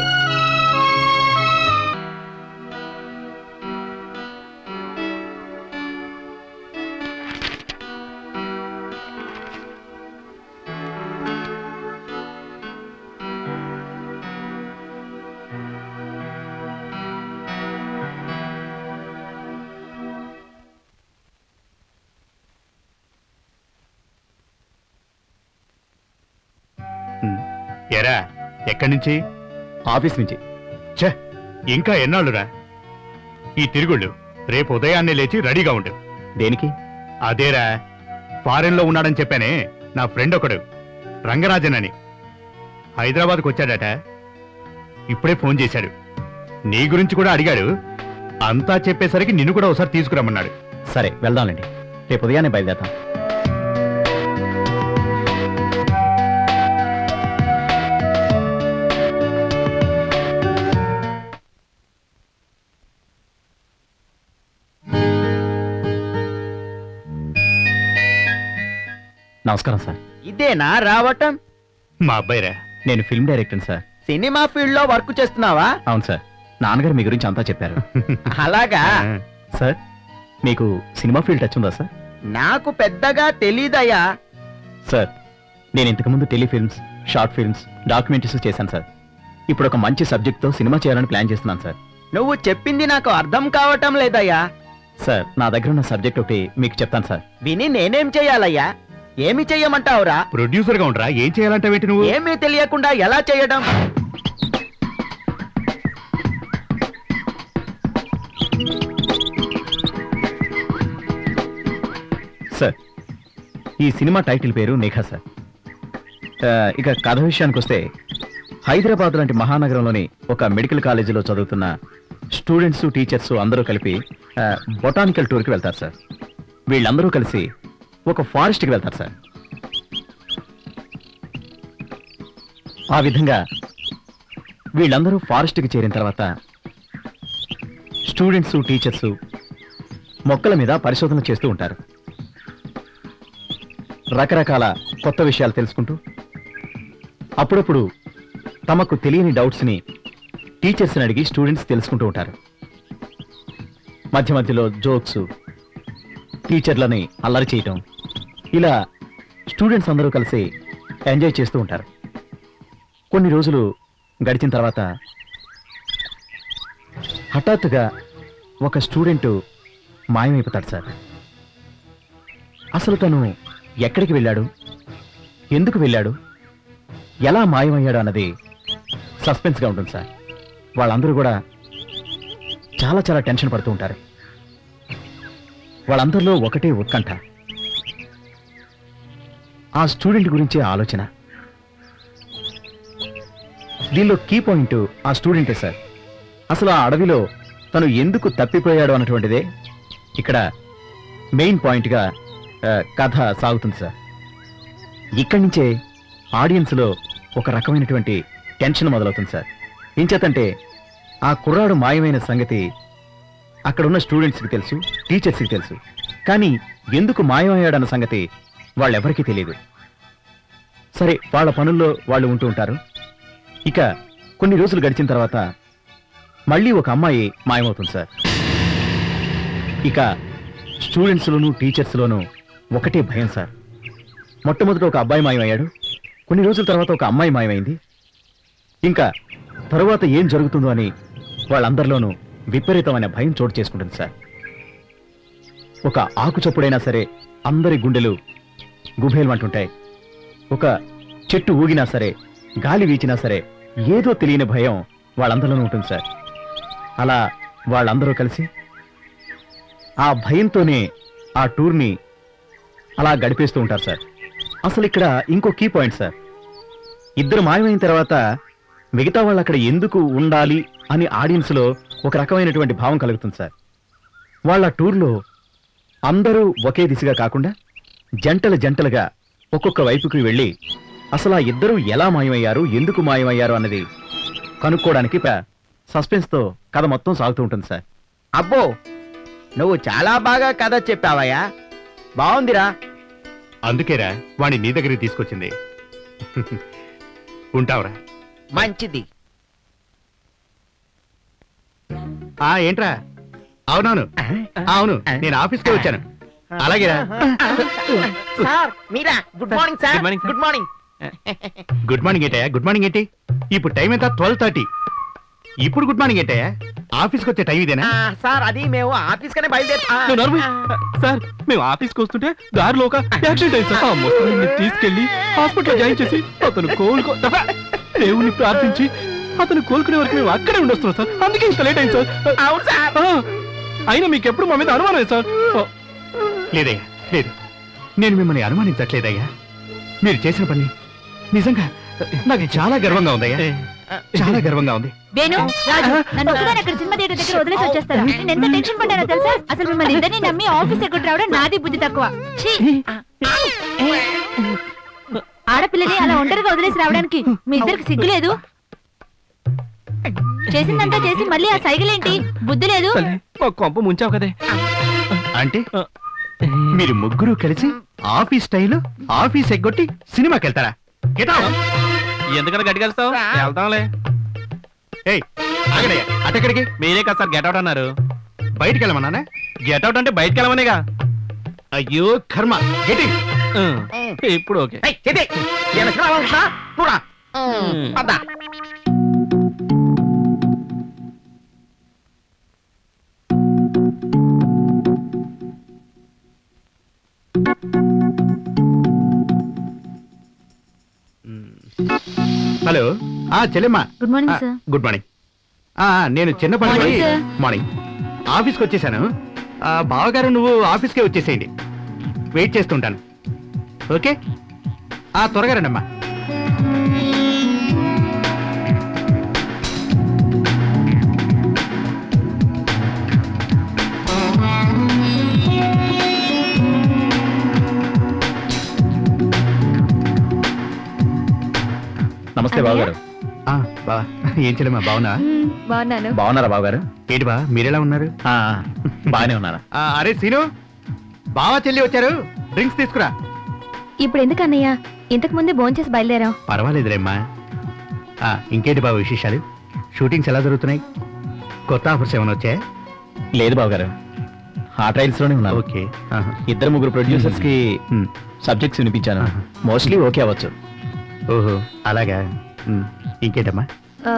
B: ఎరా, ఎక్కడి నుంచి?
A: ఆఫీస్ నుంచి.
B: ఛ, ఇంకా ఎన్నాళ్ళురా ఈ తిరుగుళ్ళు? రేపు ఉదయాన్నే లేచి రెడీగా ఉండు.
A: దేనికి?
B: అదేరా, ఫారెన్ లో ఉన్నాడని చెప్పానే నా ఫ్రెండ్ ఒకడు, రంగరాజన్ అని, హైదరాబాద్కు వచ్చాడట. ఇప్పుడే ఫోన్ చేశాడు. నీ గురించి కూడా అడిగాడు. అంతా చెప్పేసరికి నిన్ను కూడా ఒకసారి తీసుకురమ్మన్నాడు.
A: సరే వెళ్దాంలేండి, రేపు ఉదయాన్నే బయలుదేరతాం. నమస్కారం సార్.
E: ఇదేనా రావటం?
B: మా అబ్బాయిరా.
A: నేను film director sir.
E: Cinema field లో వర్క్ చేస్తున్నావా?
A: అవును సార్, నాన్నగారు మీ గురించి అంతా చెప్పారు.
E: అలాగా?
A: సార్, మీకు సినిమా ఫీల్డ్ టచ్ ఉందా సార్?
E: నాకు పెద్దగా తెలీదయ్యా.
A: సార్, నేను ఇంతకుముందు టెలిఫిల్మ్స్, షార్ట్ ఫిల్మ్స్, డాక్యుమెంటరీస్ చేశాను సార్. ఇప్పుడు ఒక మంచి సబ్జెక్ట్తో సినిమా చేయాలని ప్లాన్ చేస్తున్నాను సార్.
E: నువ్వు చెప్పింది నాకు అర్థం కావటం లేదయ్యా.
A: సార్, నా దగ్గర ఉన్న సబ్జెక్ట్ ఒకటి మీకు చెప్తాను సార్.
E: విని నేనేం చెయ్యాలయ్యా? ఏమి చెయ్యమంటావురా?
B: ప్రొడ్యూసర్ గా ఉండరా, ఏం చేయాలంటే నువ్వు?
E: ఏమీ తెలియకుండా ఎలా చేయడం?
A: సార్, ఈ సినిమా టైటిల్ పేరు నేహా సార్. ఇక కథ విషయానికి వస్తే, హైదరాబాద్ లాంటి మహానగరంలోని ఒక మెడికల్ కాలేజీలో చదువుతున్న స్టూడెంట్స్, టీచర్స్ అందరూ కలిపి బొటానికల్ టూర్కి వెళ్తారు సార్. వీళ్ళందరూ కలిసి ఒక ఫారెస్ట్కి వెళ్తారు సార్. ఆ విధంగా వీళ్ళందరూ ఫారెస్ట్కి చేరిన తర్వాత స్టూడెంట్స్, టీచర్స్ మొక్కల మీద పరిశోధన చేస్తూ ఉంటారు. రకరకాల కొత్త విషయాలు తెలుసుకుంటూ అప్పుడప్పుడు తమకు తెలియని డౌట్స్ని టీచర్స్ని అడిగి స్టూడెంట్స్ తెలుసుకుంటూ ఉంటారు. మధ్య మధ్యలో జోక్స్, టీచర్లని అల్లరి చేయటం, ఇలా స్టూడెంట్స్ అందరూ కలిసి ఎంజాయ్ చేస్తూ ఉంటారు. కొన్ని రోజులు గడిచిన తర్వాత హఠాత్తుగా ఒక స్టూడెంట్ మాయమైపోతాడు సార్. అసలు తను ఎక్కడికి వెళ్ళాడు, ఎందుకు వెళ్ళాడు, ఎలా మాయమయ్యాడు అన్నది సస్పెన్స్గా ఉంటుంది సార్. వాళ్ళందరూ కూడా చాలా చాలా టెన్షన్ పడుతూ ఉంటారు. వాళ్ళందరిలో ఒకటే ఉత్కంఠ, ఆ స్టూడెంట్ గురించే ఆలోచన. దీనిలో కీ పాయింట్ ఆ స్టూడెంటే సార్. అసలు ఆ అడవిలో తను ఎందుకు తప్పిపోయాడు అన్నటువంటిదే ఇక్కడ మెయిన్ పాయింట్గా కథ సాగుతుంది సార్. ఇక్కడి నుంచే ఆడియన్స్లో ఒక రకమైనటువంటి టెన్షన్ మొదలవుతుంది సార్. ఏం చేతంటే ఆ కుర్రాడు మాయమైన సంగతి అక్కడ ఉన్న స్టూడెంట్స్కి తెలుసు, టీచర్స్కి తెలుసు. కానీ ఎందుకు మాయమయ్యాడన్న సంగతి వాళ్ళెవరికీ తెలియదు. సరే, వాళ్ళ పనుల్లో వాళ్ళు ఉంటూ ఉంటారు. ఇక కొన్ని రోజులు గడిచిన తర్వాత మళ్ళీ ఒక అమ్మాయి మాయమవుతుంది సార్. ఇక స్టూడెంట్స్లోనూ టీచర్స్లోనూ ఒకటే భయం సార్. మొట్టమొదట ఒక అబ్బాయి మాయమయ్యాడు, కొన్ని రోజుల తర్వాత ఒక అమ్మాయి మాయమైంది. ఇంకా తరువాత ఏం జరుగుతుందో అని వాళ్ళందరిలోనూ విపరీతమైన భయం చోటు చేసుకుంటుంది సార్. ఒక ఆకు చప్పుడైనా సరే అందరి గుండెలు గుబేల్మంటుంటాయి. ఒక చెట్టు ఊగినా సరే, గాలి వీచినా సరే ఏదో తెలియని భయం వాళ్ళందరిలోనూ ఉంటుంది సార్. అలా వాళ్ళందరూ కలిసి ఆ భయంతోనే ఆ టూర్ని అలా గడిపేస్తూ ఉంటారు సార్. అసలు ఇక్కడ ఇంకో కీ పాయింట్ సార్. ఇద్దరు మాయమైన తర్వాత మిగతా వాళ్ళు అక్కడ ఎందుకు ఉండాలి అని ఆడియన్స్లో ఒక రకమైనటువంటి భావం కలుగుతుంది సార్. వాళ్ళ టూర్లో అందరూ ఒకే దిశగా కాకుండా జంటలుగా ఒక్కొక్క వైపుకి వెళ్ళి అసలు ఆ ఇద్దరూ ఎలా మాయమయ్యారు, ఎందుకు మాయమయ్యారు అన్నది కనుక్కోవడానికి సస్పెన్స్తో కథ మొత్తం సాగుతూ ఉంటుంది సార్.
E: అబ్బో, నువ్వు చాలా బాగా కథ చెప్పావయ్యా, బాగుందిరా.
B: అందుకేరా వాణ్ణి నీ దగ్గరికి తీసుకొచ్చింది. ఉంటావురా?
E: మంచిది.
B: ఏంట్రా? అవునవును, అవును, నేను ఆఫీస్కే వచ్చాను. అలాగేరా.
E: సార్ మీరా? Good morning sir.
D: Good morning, sir.
E: Good morning.
B: Good morning ఏంటయ్యా? గుడ్ మార్నింగ్ ఏంటి? ఇప్పుడు టైం ఎంత? 12:30. ఇప్పుడు గుడ్ మార్నింగ్ ఏంటయ్యా? ఆఫీస్కి వచ్చే టైం ఇదేనా?
E: సార్ అది మేము ఆఫీస్ కనే
D: నువ్వు నర్వీ. సార్, మేము ఆఫీస్కి వస్తుంటే దారిలో ఒక యాక్సిడెంట్ అయింది సార్. ఆ ముసలిని తీసుకెళ్లి హాస్పిటల్ జాయిన్ చేసి అతను దేవుని ప్రార్థించి అతను కోలుకునే వరకు మేము అక్కడే ఉండొస్తున్నాం సార్. అందుకే ఇంత లేట్ అయింది సార్.
E: అవును సార్.
D: అయినా మీకు ఎప్పుడు మా మీద అనుమానమే సార్.
B: లేదయ్యా, లేదు, నేను మిమ్మల్ని అనుమానించట్లేదయ్యా. మీరు చేసిన పని నిజంగా నాకు చాలా గర్వంగా ఉందయ్యా, చాలా గర్వంగా ఉంది.
C: వేణు, రాజు, నన్ను ఒక్కదాన్ని అక్కడ సినిమా థియేటర్ దగ్గర వదిలేసి వచ్చేస్తారా? నేను ఎంత టెన్షన్ పడ్డానో తెలుసా? అసలు మిమ్మల్ని ఇద్దరిని నమ్మి ఆఫీస్ ఎక్కడ రావడం నాది బుద్ధి తక్కువ. ఛీ! ఆడపిల్లని అలా ఒంటరిగా వదిలేసి రావడానికి మీ ఇద్దరికి సిగ్గులేదు? చేసిందంతా చేసి మళ్ళీ ఆ సైకిలేంటి? బుద్ధి లేదు?
D: కొంప ముంచావు కదే.
B: అంటే మీరు ముగ్గురు కలిసి ఆఫీస్ స్టైల్ ఆఫీస్ ఎగ్గొట్టి సినిమాకి వెళ్తారా?
D: ఎందుకన్నా గట్టిగలుస్తావు? వెళ్తాంలే.
B: ఏయ్, ఆగడయ్యా, అటెక్కడికి?
D: మీరే కదా సార్ గెట్అవుట్ అన్నారు.
B: బయటికి వెళ్ళమన్నానే?
D: గెట్అవుట్ అంటే బయటకు వెళ్ళమనేగా.
B: అయ్యో కర్మ, గెటింగ్.
D: ఇప్పుడు ఓకే.
B: హలో, చెల్లెమ్మా.
C: Good morning sir.
B: Good morning. నేను చిన్నప్పటి
C: Morning, sir.
B: మార్నింగ్ ఆఫీస్కి వచ్చేసాను. బావగారు నువ్వు ఆఫీస్కే వచ్చేసేయండి, వెయిట్ చేస్తుంటాను. ఓకే, త్వరగా రండమ్మా.
A: నమస్తే బావగారు.
B: బా, ఏం చెల్లెమ్మా, బావునా?
C: బాగున్నాను.
A: బాగున్నారా బావగారు?
B: ఏంటి బా, మీరెలా ఉన్నారు?
A: బాగానే ఉన్నారా?
B: అరే సీను, బావా చెల్లి వచ్చారు, డ్రింక్స్ తీసుకురా.
C: ఇప్పుడు ఎందుకు అన్నయ్య? ఇంతకు ముందే భోంచేసి బయలుదేరాం.
B: పర్వాలేదురేమ్మా. ఇంకేంటి బాబు విశేషాలు? షూటింగ్స్ ఎలా జరుగుతున్నాయి? కొత్త ఆఫర్స్ ఏమైనా వచ్చాయా?
A: లేదు బావగారు, ఆ ట్రయల్స్ లోనే ఉన్నాను.
B: ఓకే.
A: ఇద్దరు ముగ్గురు ప్రొడ్యూసర్స్ కి సబ్జెక్ట్స్ వినిపించాను. మోస్ట్లీ ఓకే అవ్వచ్చు.
B: ఓహో అలాగా. ఇంకేంటమ్మా?
C: ఆ,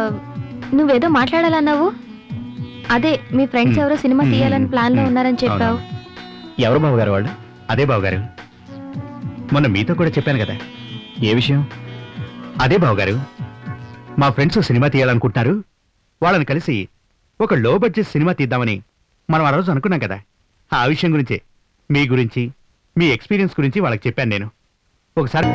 C: నువ్వేదో మాట్లాడాలన్నావు. అదే మీ ఫ్రెండ్స్ ఎవరో సినిమా తీయాలని ప్లాన్ లో ఉన్నారని చెప్పావు.
A: ఎవరు బాబు గారు వాళ్ళు?
B: అదే బావగారు, మొన్న మీతో కూడా చెప్పాను కదా.
A: ఏ విషయం?
B: అదే బావగారు, మా ఫ్రెండ్స్ సినిమా తీయాలనుకుంటున్నారు. వాళ్ళని కలిసి ఒక లో బడ్జెట్ సినిమా తీద్దామని మనం ఆ రోజు అనుకున్నాం కదా. ఆ విషయం గురించే, మీ గురించి, మీ ఎక్స్పీరియన్స్ గురించి వాళ్ళకి చెప్పాను నేను. ఒకసారి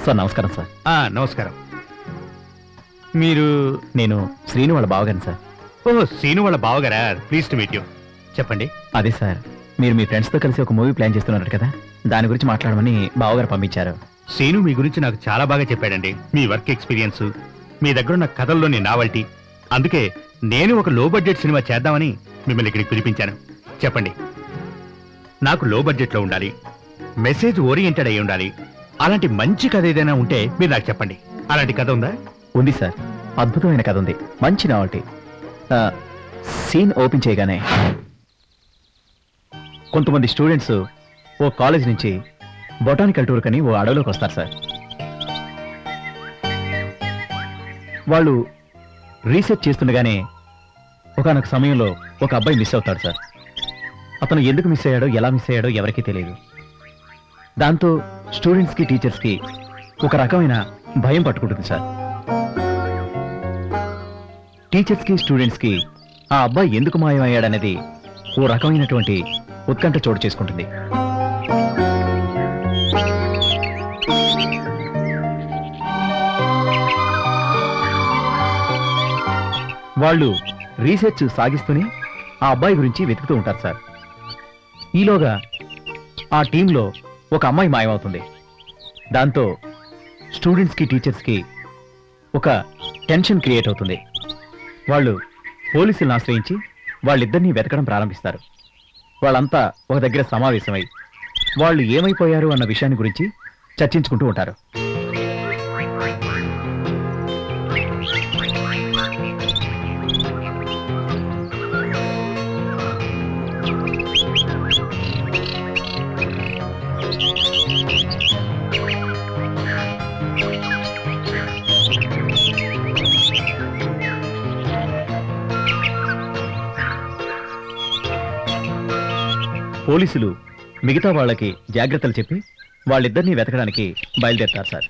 A: సార్ నమస్కారం సార్.
B: నమస్కారం. మీరు?
A: నేను శ్రీను వాళ్ళ బావగారిని సార్.
B: ఓహో సీను వాళ్ళ బావగారా? Please to meet you. చెప్పండి.
A: అదే సార్, మీరు మీ ఫ్రెండ్స్ తో కలిసి ఒక మూవీ ప్లాన్ చేస్తున్నారు కదా, దాని గురించి మాట్లాడమని బావగారు పంపించారు.
B: సీను మీ గురించి నాకు చాలా బాగా చెప్పాడండి. మీ వర్క్ ఎక్స్పీరియన్స్, మీ దగ్గర ఉన్న కథల్లోని నావల్టీ. అందుకే నేను ఒక లో బడ్జెట్ సినిమా చేద్దామని మిమ్మల్ని ఇక్కడికి పిలిపించాను. చెప్పండి. నాకు లో బడ్జెట్లో ఉండాలి, మెసేజ్ ఓరియంటెడ్ అయి ఉండాలి. అలాంటి మంచి కథ ఏదైనా ఉంటే మీరు నాకు చెప్పండి. అలాంటి కథ ఉందా?
A: ఉంది సార్, అద్భుతమైన కథ ఉంది, మంచి నావల్టీ. సీన్ ఓపెన్ చేయగానే కొంతమంది స్టూడెంట్స్ ఓ కాలేజ్ నుంచి బొటానికల్ టూర్ కని ఓ అడవిలోకి వస్తారు సార్. వాళ్ళు రీసెర్చ్ చేస్తుండగానే ఒకానొక సమయంలో ఒక అబ్బాయి మిస్ అవుతాడు సార్. అతను ఎందుకు మిస్ అయ్యాడో, ఎలా మిస్ అయ్యాడో ఎవరికీ తెలియదు. దాంతో స్టూడెంట్స్కి, టీచర్స్కి ఒక రకమైన భయం పట్టుకుంటుంది సార్. టీచర్స్కి, స్టూడెంట్స్కి ఆ అబ్బాయి ఎందుకు మాయమయ్యాడనేది ఓ రకమైనటువంటి ఉత్కంఠ చోటు చేసుకుంటుంది. వాళ్ళు రీసెర్చ్ సాగిస్తూనే ఆ అబ్బాయి గురించి వెతుకుతూ ఉంటారు సార్. ఈలోగా ఆ టీంలో ఒక అమ్మాయి మాయమవుతుంది. దాంతో స్టూడెంట్స్కి, టీచర్స్కి ఒక టెన్షన్ క్రియేట్ అవుతుంది. వాళ్ళు పోలీసులను ఆశ్రయించి వాళ్ళిద్దరినీ వెతకడం ప్రారంభిస్తారు. వాళ్ళంతా ఒక దగ్గర సమావేశమై వాళ్ళు ఏమైపోయారు అన్న విషయాన్ని గురించి చర్చించుకుంటూ ఉంటారు. పోలీసులు మిగతా వాళ్ళకి జాగ్రత్తలు చెప్పి వాళ్ళిద్దరినీ వెతకడానికి బయలుదేరతారు సార్.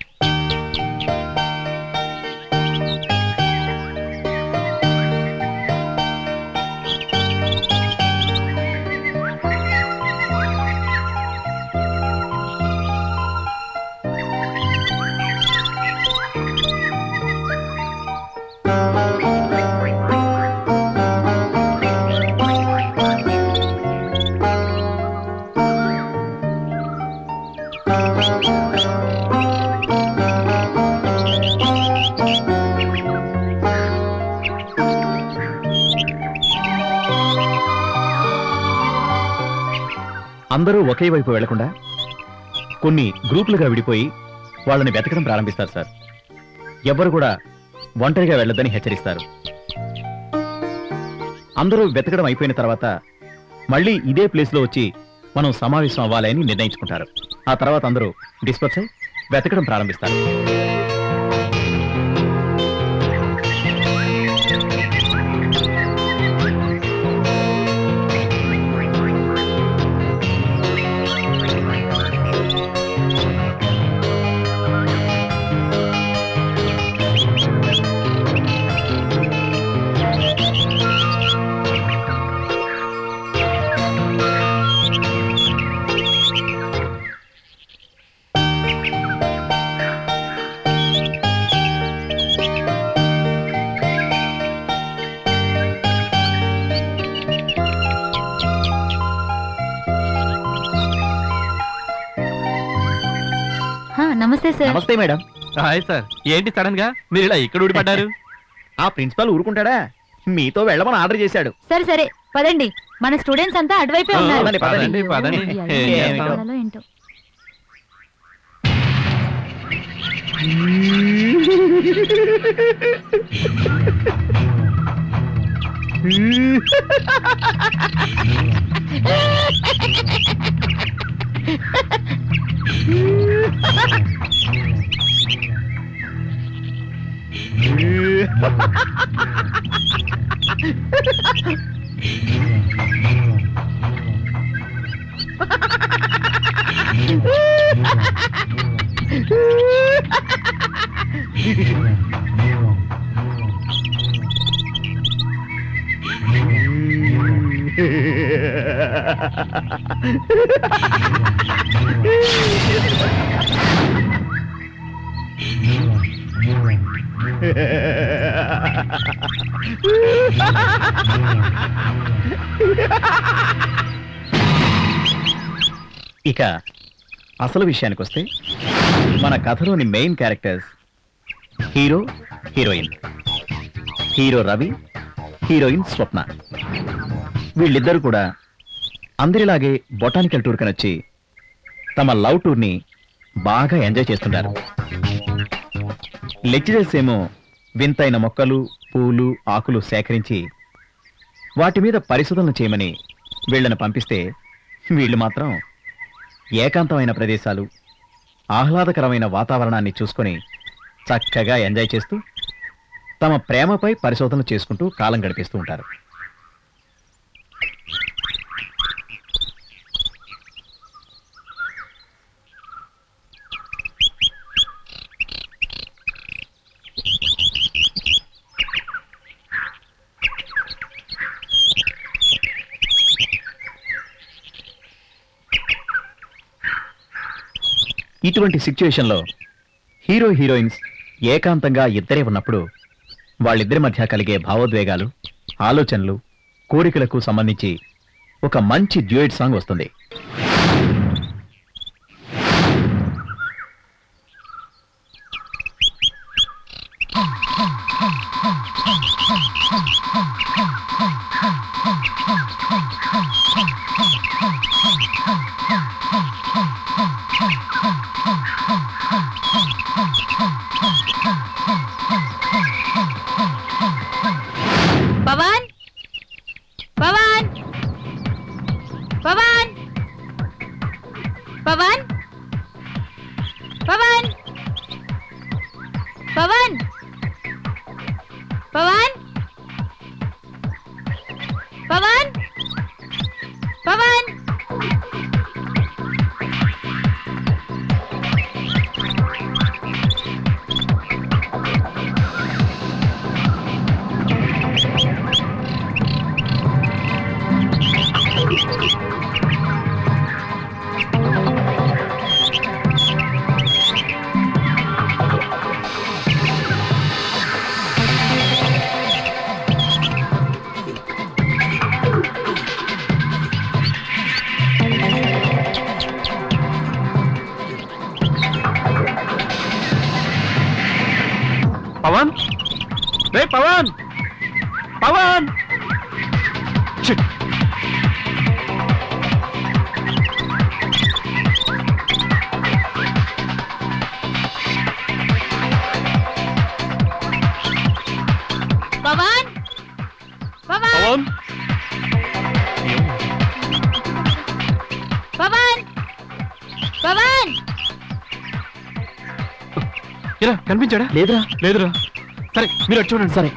A: అందరూ ఒకే వైపు వెళ్లకుండా కొన్ని గ్రూపులుగా విడిపోయి వాళ్ళని వెతకడం ప్రారంభిస్తారు సార్. ఎవ్వరు కూడా ఒంటరిగా వెళ్ళొద్దని హెచ్చరిస్తారు. అందరూ వెతకడం అయిపోయిన తర్వాత మళ్ళీ ఇదే ప్లేస్లో వచ్చి మనం సమావేశం అవ్వాలని నిర్ణయించుకుంటారు. ఆ తర్వాత అందరూ డిస్పర్స్ అయి వెతకడం ప్రారంభిస్తారు.
C: నమస్తే సార్.
A: నమస్తే మేడం.
D: హాయ్ సార్, ఏంటి సడన్ గా మీరు ఇలా ఇక్కడ ఊడిపడ్డారు?
A: ఆ ప్రిన్సిపాల్ ఊరుకుంటాడా? మీతో వెళ్ళమని ఆర్డర్ చేశాడు.
C: సరే సరే పదండి, మన స్టూడెంట్స్ అంతా అటువైపే ఉన్నారు.
A: పదండి, పదండి.
D: పదండి పదండి. ఏం చేస్తాం?
C: వాళ్ళలో ఏంటో.
A: ఇక అసలు విషయానికి వస్తే మన కథలోని main characters hero, heroine. Hero Ravi, heroine Swapna. వీళ్ళిద్దరూ కూడా అందరిలాగే బొటానికల్ టూర్ కని వచ్చి తమ లవ్ టూర్ని బాగా ఎంజాయ్ చేస్తుంటారు. లెక్చరర్స్ ఏమో వింతైన మొక్కలు, పూలు, ఆకులు సేకరించి వాటి మీద పరిశోధనలు చేయమని వీళ్ళని పంపిస్తే వీళ్ళు మాత్రం ఏకాంతమైన ప్రదేశాలు, ఆహ్లాదకరమైన వాతావరణాన్ని చూసుకొని చక్కగా ఎంజాయ్ చేస్తూ తమ ప్రేమపై పరిశోధనలు చేసుకుంటూ కాలం గడిపిస్తూ ఉంటారు. ఇటువంటి సిచ్యుయేషన్లో హీరో, హీరోయిన్స్ ఏకాంతంగా ఇద్దరే ఉన్నప్పుడు వాళ్ళిద్దరి మధ్య కలిగే భావోద్వేగాలు, ఆలోచనలు, కోరికలకు సంబంధించి ఒక మంచి డ్యూయట్ సాంగ్ వస్తుంది.
C: పవన్, పవన్, పవన్, పవన్, పవన్, పవన్, పవన్, పవన్, పవన్.
D: పవన్, రే పవన్, పవన్. ఛీ!
C: పవన్, పవన్,
D: పవన్,
C: పవన్, పవన్.
D: ఇలా కనిపించాడా?
A: లేదురా.
D: లేదురా. సరే మీరు వచ్చి చూడండి.
A: సరే.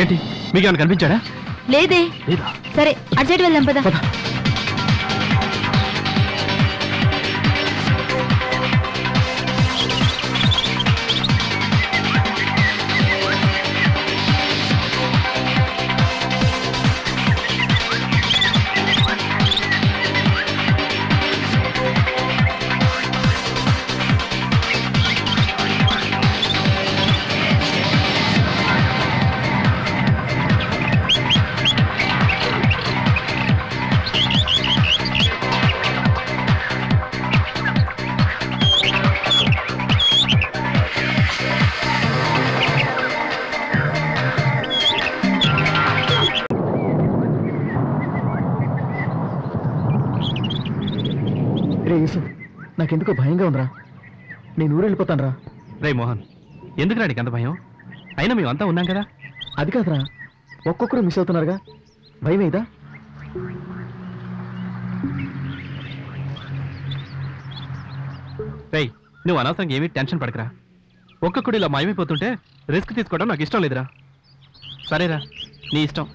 D: ఏంటి మీకు ఏమైనా కనిపించాడా?
C: లేదే.
D: లేదా?
C: సరే అటు సైడ్ వెళ్దాం పద.
A: యేసు నాకెందుకో భయంగా ఉందిరా. నేను ఊరు వెళ్ళిపోతాను రా.
D: రే మోహన్, ఎందుకు రాడికి అంత భయం? అయినా మేమంతా ఉన్నాం కదా.
A: అది కాదురా, ఒక్కొక్కరు మిస్ అవుతున్నారుగా, భయం ఏదా?
D: రేయ్, నువ్వు అనవసరంగా ఏమీ టెన్షన్ పడకరా. ఒక్కొక్కడు ఇలా మాయమైపోతుంటే రిస్క్ తీసుకోవడం నాకు ఇష్టం లేదురా. సరేరా, నీ ఇష్టం.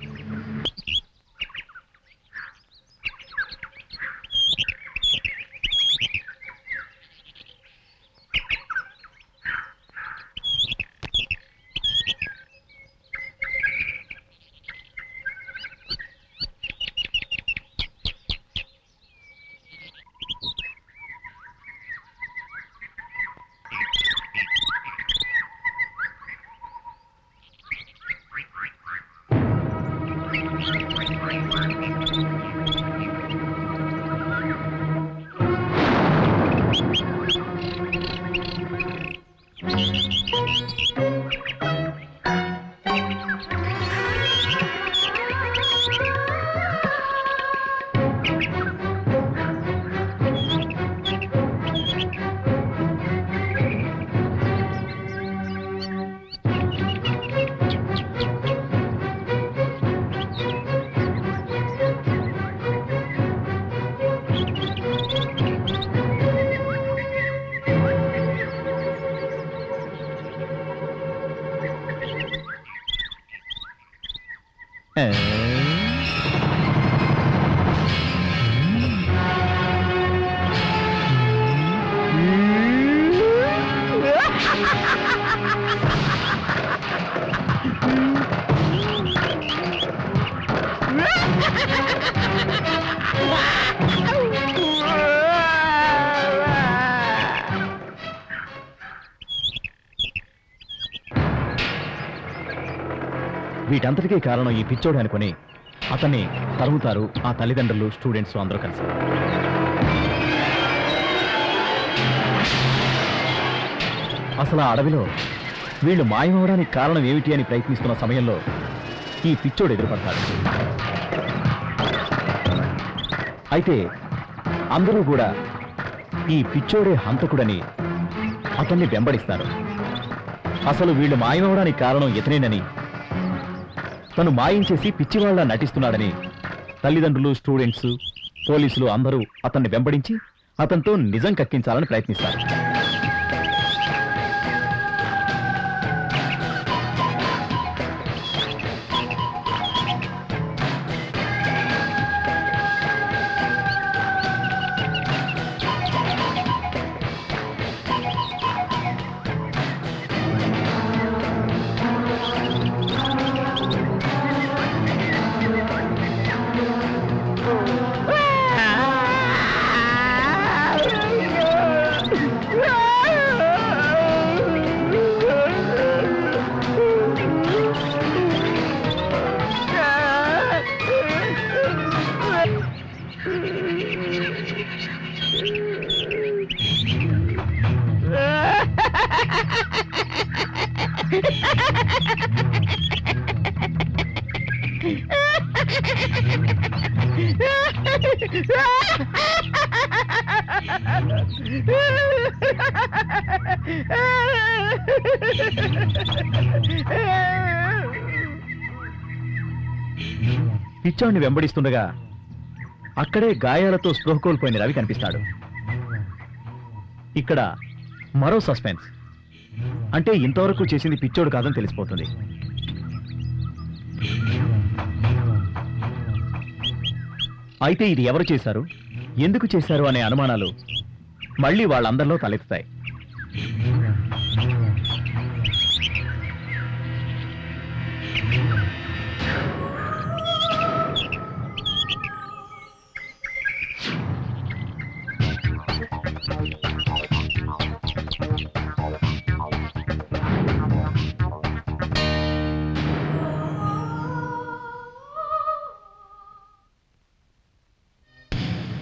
A: వీటంతటికీ కారణం ఈ పిచ్చోడు అనుకుని అతన్ని తరుముతారు ఆ తల్లిదండ్రులు, స్టూడెంట్స్ అందరూ కలిసి. అసలు ఆ అడవిలో వీళ్ళు మాయమవడానికి కారణం ఏమిటి అని ప్రయత్నిస్తున్న సమయంలో ఈ పిచ్చోడు ఎదురుపడతాడు. అయితే అందరూ కూడా ఈ పిచ్చోడే హంతకుడని అతన్ని వెంబడిస్తారు. అసలు వీళ్ళు మాయమవడానికి కారణం ఇతనేనని, తను మాయించేసి పిచ్చివాళ్లా నటిస్తున్నాడని తల్లిదండ్రులు, స్టూడెంట్స్, పోలీసులు అందరూ అతన్ని వెంబడించి అతనితో నిజం కక్కించాలని ప్రయత్నిస్తారు. పిచ్చోడిని వెంబడిస్తుండగా అక్కడే గాయాలతో స్పృహ కోల్పోయిన రవి కనిపిస్తాడు. ఇక్కడ మరో సస్పెన్స్. అంటే ఇంతవరకు చేసింది పిచ్చోడు కాదని తెలిసిపోతుంది. అయితే ఇది ఎవరు చేశారు, ఎందుకు చేశారు అనే అనుమానాలు మళ్ళీ వాళ్ళందరిలో తలెత్తుతాయి.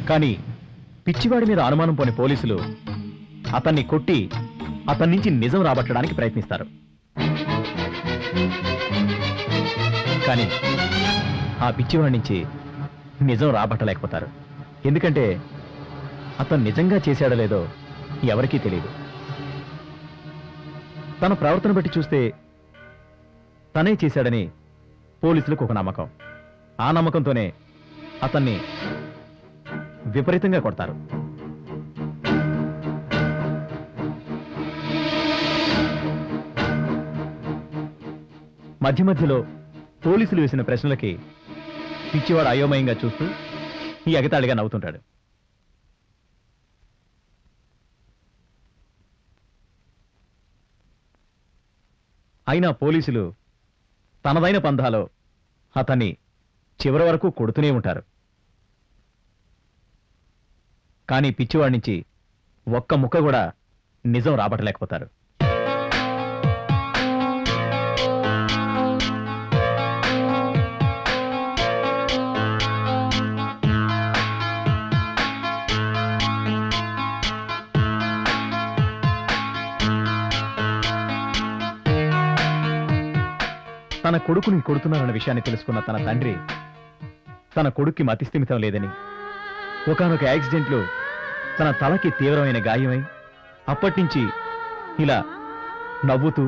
A: కానీ పిచ్చివాడి మీద అనుమానం పోని పోలీసులు అతన్ని కొట్టి అతని నుంచి నిజం రాబట్టడానికి ప్రయత్నిస్తారు. కానీ ఆ పిచ్చివాడి నుంచి నిజం రాబట్టలేకపోతారు. ఎందుకంటే అతను నిజంగా చేశాడో లేదో ఎవరికీ తెలియదు. తన ప్రవర్తన బట్టి చూస్తే తనే చేశాడని పోలీసులకు ఒక నమ్మకం. ఆ నమ్మకంతోనే అతన్ని విపరీతంగా కొడతారు. మధ్య మధ్యలో పోలీసులు వేసిన ప్రశ్నలకి పిచ్చివాడు అయోమయంగా చూస్తూ ఈ ఎగతాళిగా నవ్వుతుంటాడు. అయినా పోలీసులు తనదైన పంధాలో అతన్ని చివరి వరకు కొడుతూనే ఉంటారు. కానీ పిచ్చివాడి నుంచి ఒక్క ముక్క కూడా నిజం రాబట్టలేకపోతారు. తన కొడుకుని కొడుతున్నారన్న విషయాన్ని తెలుసుకున్న తన తండ్రి తన కొడుక్కి మతిస్థిమితం లేదని, ఒకానొక యాక్సిడెంట్లో తన తలకి తీవ్రమైన గాయమై అప్పటినుంచి ఇలా నవ్వుతూ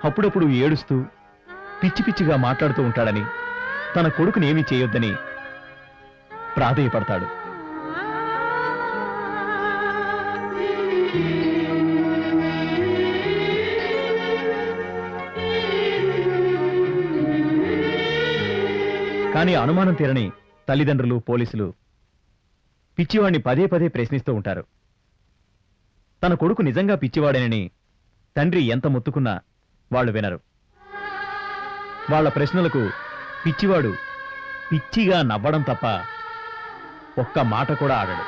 A: అప్పుడప్పుడు ఏడుస్తూ పిచ్చి పిచ్చిగా మాట్లాడుతూ ఉంటాడని, తన కొడుకుని ఏమీ చేయొద్దని ప్రాధేయపడతాడు. కానీ అనుమానం తీరని తల్లిదండ్రులు, పోలీసులు పిచ్చివాడిని పదే పదే ప్రశ్నిస్తూ ఉంటారు. తన కొడుకు నిజంగా పిచ్చివాడేనని తండ్రి ఎంత మొత్తుకున్నా వాళ్ళు వినరు. వాళ్ళ ప్రశ్నలకు పిచ్చివాడు పిచ్చిగా నవ్వడం తప్ప ఒక్క మాట కూడా ఆడడు.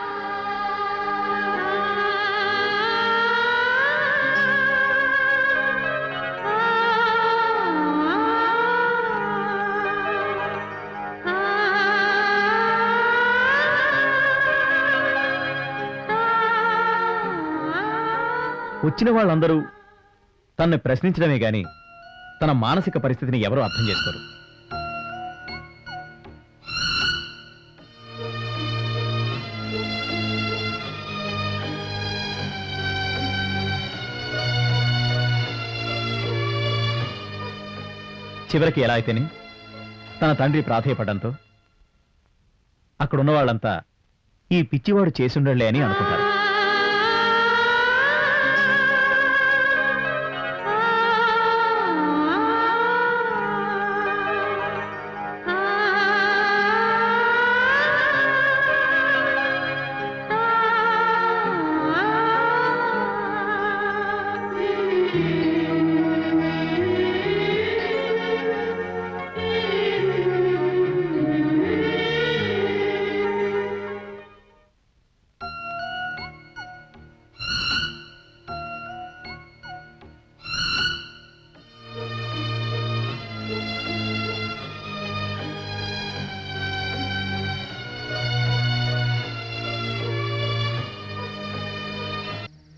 A: వచ్చిన వాళ్ళందరూ తనని ప్రశ్నించడమే గాని తన మానసిక పరిస్థితిని ఎవరూ అర్థం చేసుకోరు. చివరికి ఎలా అయితేనే తన తండ్రి ప్రాధేయపడడంతో అక్కడున్న వాళ్ళంతా ఈ పిచ్చివాడు చేసుండలే అని అనుకుంటారు.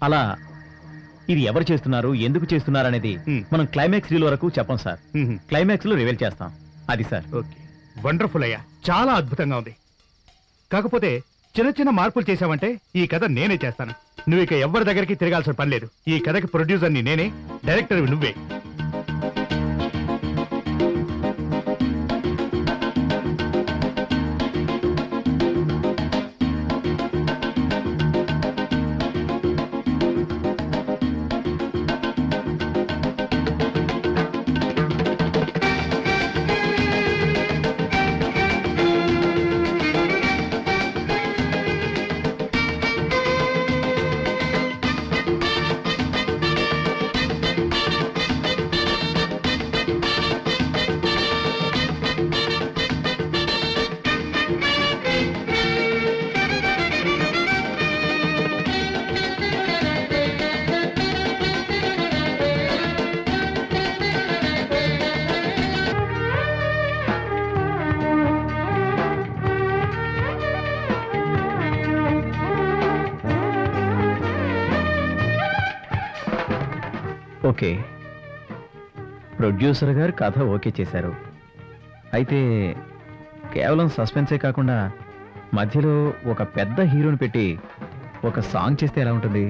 A: అలా ఇది ఎవరు చేస్తున్నారు, ఎందుకు చేస్తున్నారు అనేది మనం క్లైమాక్స్ రీల్ వరకు చెప్పం సార్. క్లైమాక్స్ లో రివీల్ చేస్తాం. అది సార్.
B: ఓకే, వండర్ఫుల్ అయ్యా, చాలా అద్భుతంగా ఉంది. కాకపోతే చిన్న చిన్న మార్పులు చేసావంటే ఈ కథ నేనే చేస్తాను. నువ్వు ఇక ఎవరి దగ్గరికి తిరగాల్సిన పని లేదు. ఈ కథకి ప్రొడ్యూసర్ని నేనే, డైరెక్టర్ నువ్వే.
A: ఓకే, ప్రొడ్యూసర్ గారు కథ ఓకే చేశారు. అయితే కేవలం సస్పెన్సే కాకుండా మధ్యలో ఒక పెద్ద హీరోని పెట్టి ఒక సాంగ్ చేస్తే ఎలా ఉంటుంది?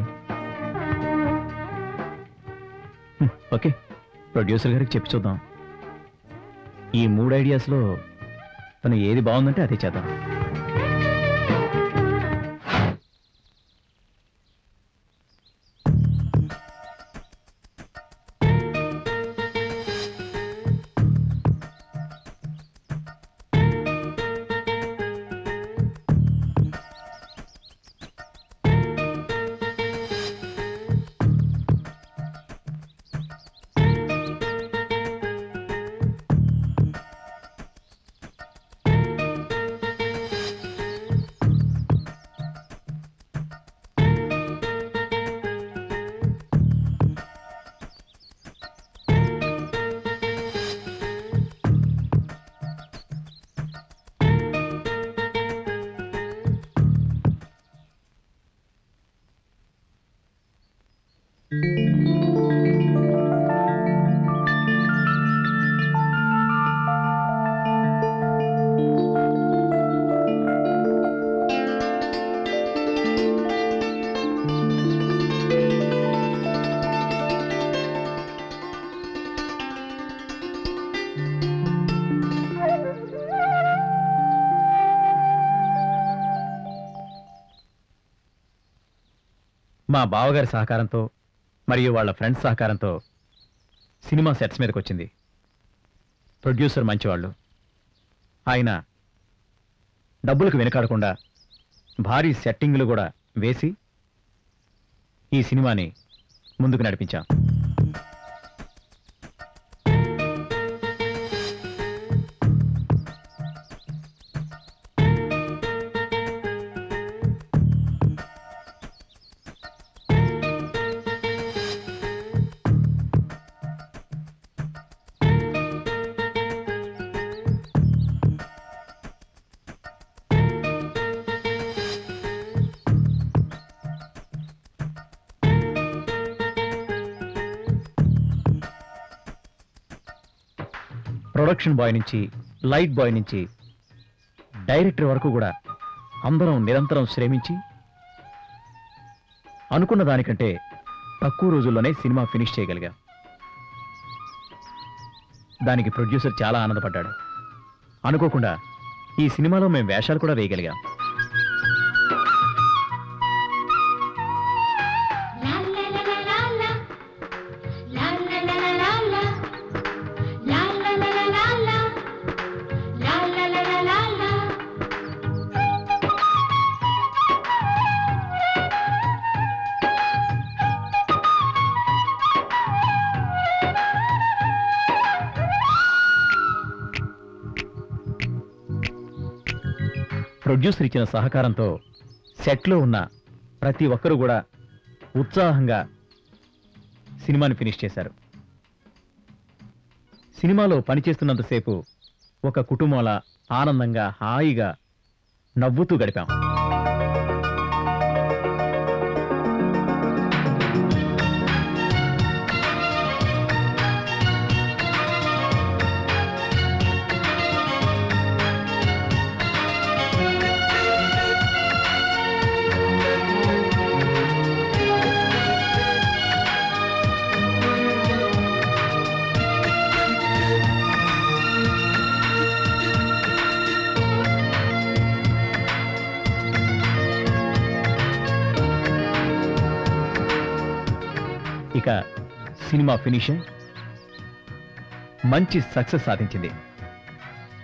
A: ఓకే, ప్రొడ్యూసర్ గారికి చెప్పి చూద్దాం. ఈ 3 ఐడియాస్లో తను ఏది బాగుందంటే అదే చేద్దాం. మా బావగారి సహకారంతో మరియు వాళ్ళ ఫ్రెండ్స్ సహకారంతో సినిమా సెట్స్ మీదకి వచ్చింది. ప్రొడ్యూసర్ మంచివాళ్ళు. ఆయన డబ్బులకు వెనకాడకుండా భారీ సెట్టింగ్లు కూడా వేసి ఈ సినిమాని ముందుకు నడిపించాం. ప్రొడక్షన్ బాయ్ నుంచి లైట్ బాయ్ నుంచి డైరెక్టర్ వరకు కూడా అందరం నిరంతరం శ్రమించి అనుకున్న దానికంటే తక్కువ రోజుల్లోనే సినిమా ఫినిష్ చేయగలిగాం. దానికి ప్రొడ్యూసర్ చాలా ఆనందపడ్డాడు. అనుకోకుండా ఈ సినిమాలో మేము వేషాలు కూడా వేయగలిగాం. ప్రొడ్యూసర్ ఇచ్చిన సహకారంతో సెట్లో ఉన్న ప్రతి ఒక్కరూ కూడా ఉత్సాహంగా సినిమాని ఫినిష్ చేశారు. సినిమాలో పనిచేస్తున్నంతసేపు ఒక కుటుంబంలా ఆనందంగా హాయిగా నవ్వుతూ గడిపాం. ఇక సినిమా ఫినిషింగ్ మంచి సక్సెస్ సాధించింది.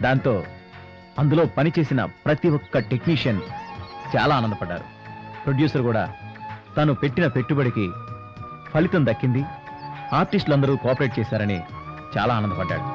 A: దాంతో అందులో పనిచేసిన ప్రతి ఒక్క టెక్నీషియన్ చాలా ఆనందపడ్డారు. ప్రొడ్యూసర్ కూడా తను పెట్టిన పెట్టుబడికి ఫలితం దక్కింది, ఆర్టిస్టులందరూ కోఆపరేట్ చేశారని చాలా ఆనందపడ్డాడు.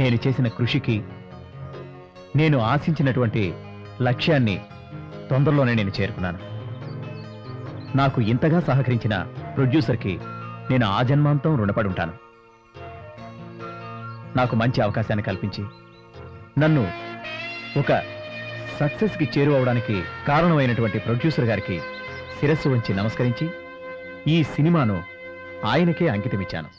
A: నేను చేసిన కృషికి, నేను ఆశించినటువంటి లక్ష్యాన్ని తొందరలోనే నేను చేరుకున్నాను. నాకు ఇంతగా సహకరించిన ప్రొడ్యూసర్కి నేను ఆ జన్మాంతం రుణపడి ఉంటాను. నాకు మంచి అవకాశాన్ని కల్పించి నన్ను ఒక సక్సెస్కి చేరువవడానికి కారణమైనటువంటి ప్రొడ్యూసర్ గారికి శిరస్సు వంచి నమస్కరించి ఈ సినిమాను ఆయనకే అంకితమిచ్చాను.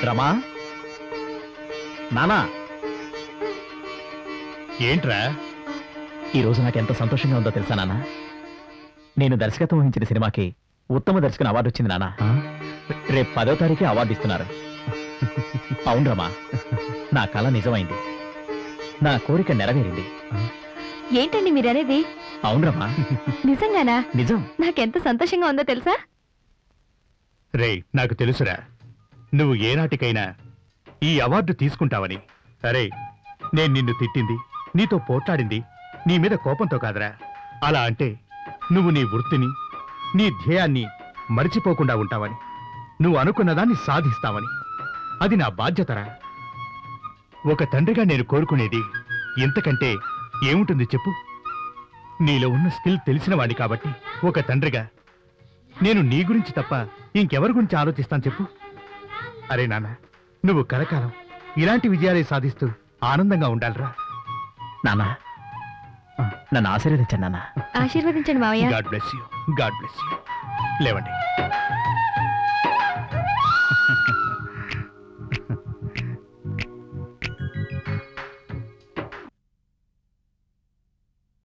A: రమా, నానా,
B: ఏంట్రా?
A: ఈరోజు నాకు ఎంత సంతోషంగా ఉందో తెలుసా నాన్న? నేను దర్శకత్వం వహించిన సినిమాకి ఉత్తమ దర్శకుని అవార్డు వచ్చింది నాన్న. రేపు 10వ తారీఖే అవార్డు ఇస్తున్నారు. అవును రమా, నా కళ నిజమైంది. నా కోరిక నెరవేరింది.
C: ఏంటండి మీరనేది?
A: అవును రమా,
C: నిజంగానా?
A: నిజం.
C: నాకెంత సంతోషంగా ఉందో తెలుసా?
B: రే, నాకు తెలుసురా నువ్వు ఏనాటికైనా ఈ అవార్డు తీసుకుంటావని. అరే, నేను నిన్ను తిట్టింది, నీతో పోట్లాడింది నీ మీద కోపంతో కాదురా. అలా అంటే నువ్వు నీ వృత్తిని, నీ ధ్యేయాన్ని మరిచిపోకుండా ఉంటావని, నువ్వు అనుకున్నదాన్ని సాధిస్తావని. అది నా బాధ్యతరా. ఒక తండ్రిగా నేను కోరుకునేది ఇంతకంటే ఏముంటుంది చెప్పు? నీలో ఉన్న స్కిల్ తెలిసిన వాడి కాబట్టి ఒక తండ్రిగా నేను నీ గురించి తప్ప ఇంకెవరి గురించి ఆలోచిస్తాను చెప్పు? అరే నాన్న, నువ్వు కలకాలం ఇలాంటి విజయాలే సాధిస్తూ ఆనందంగా ఉండాలిరా.
A: నాన్న, నన్ను ఆశీర్వదించండి నాన్న.
C: ఆశీర్వదించండి మావయ్య.
B: God bless you, God bless you. లేవండి.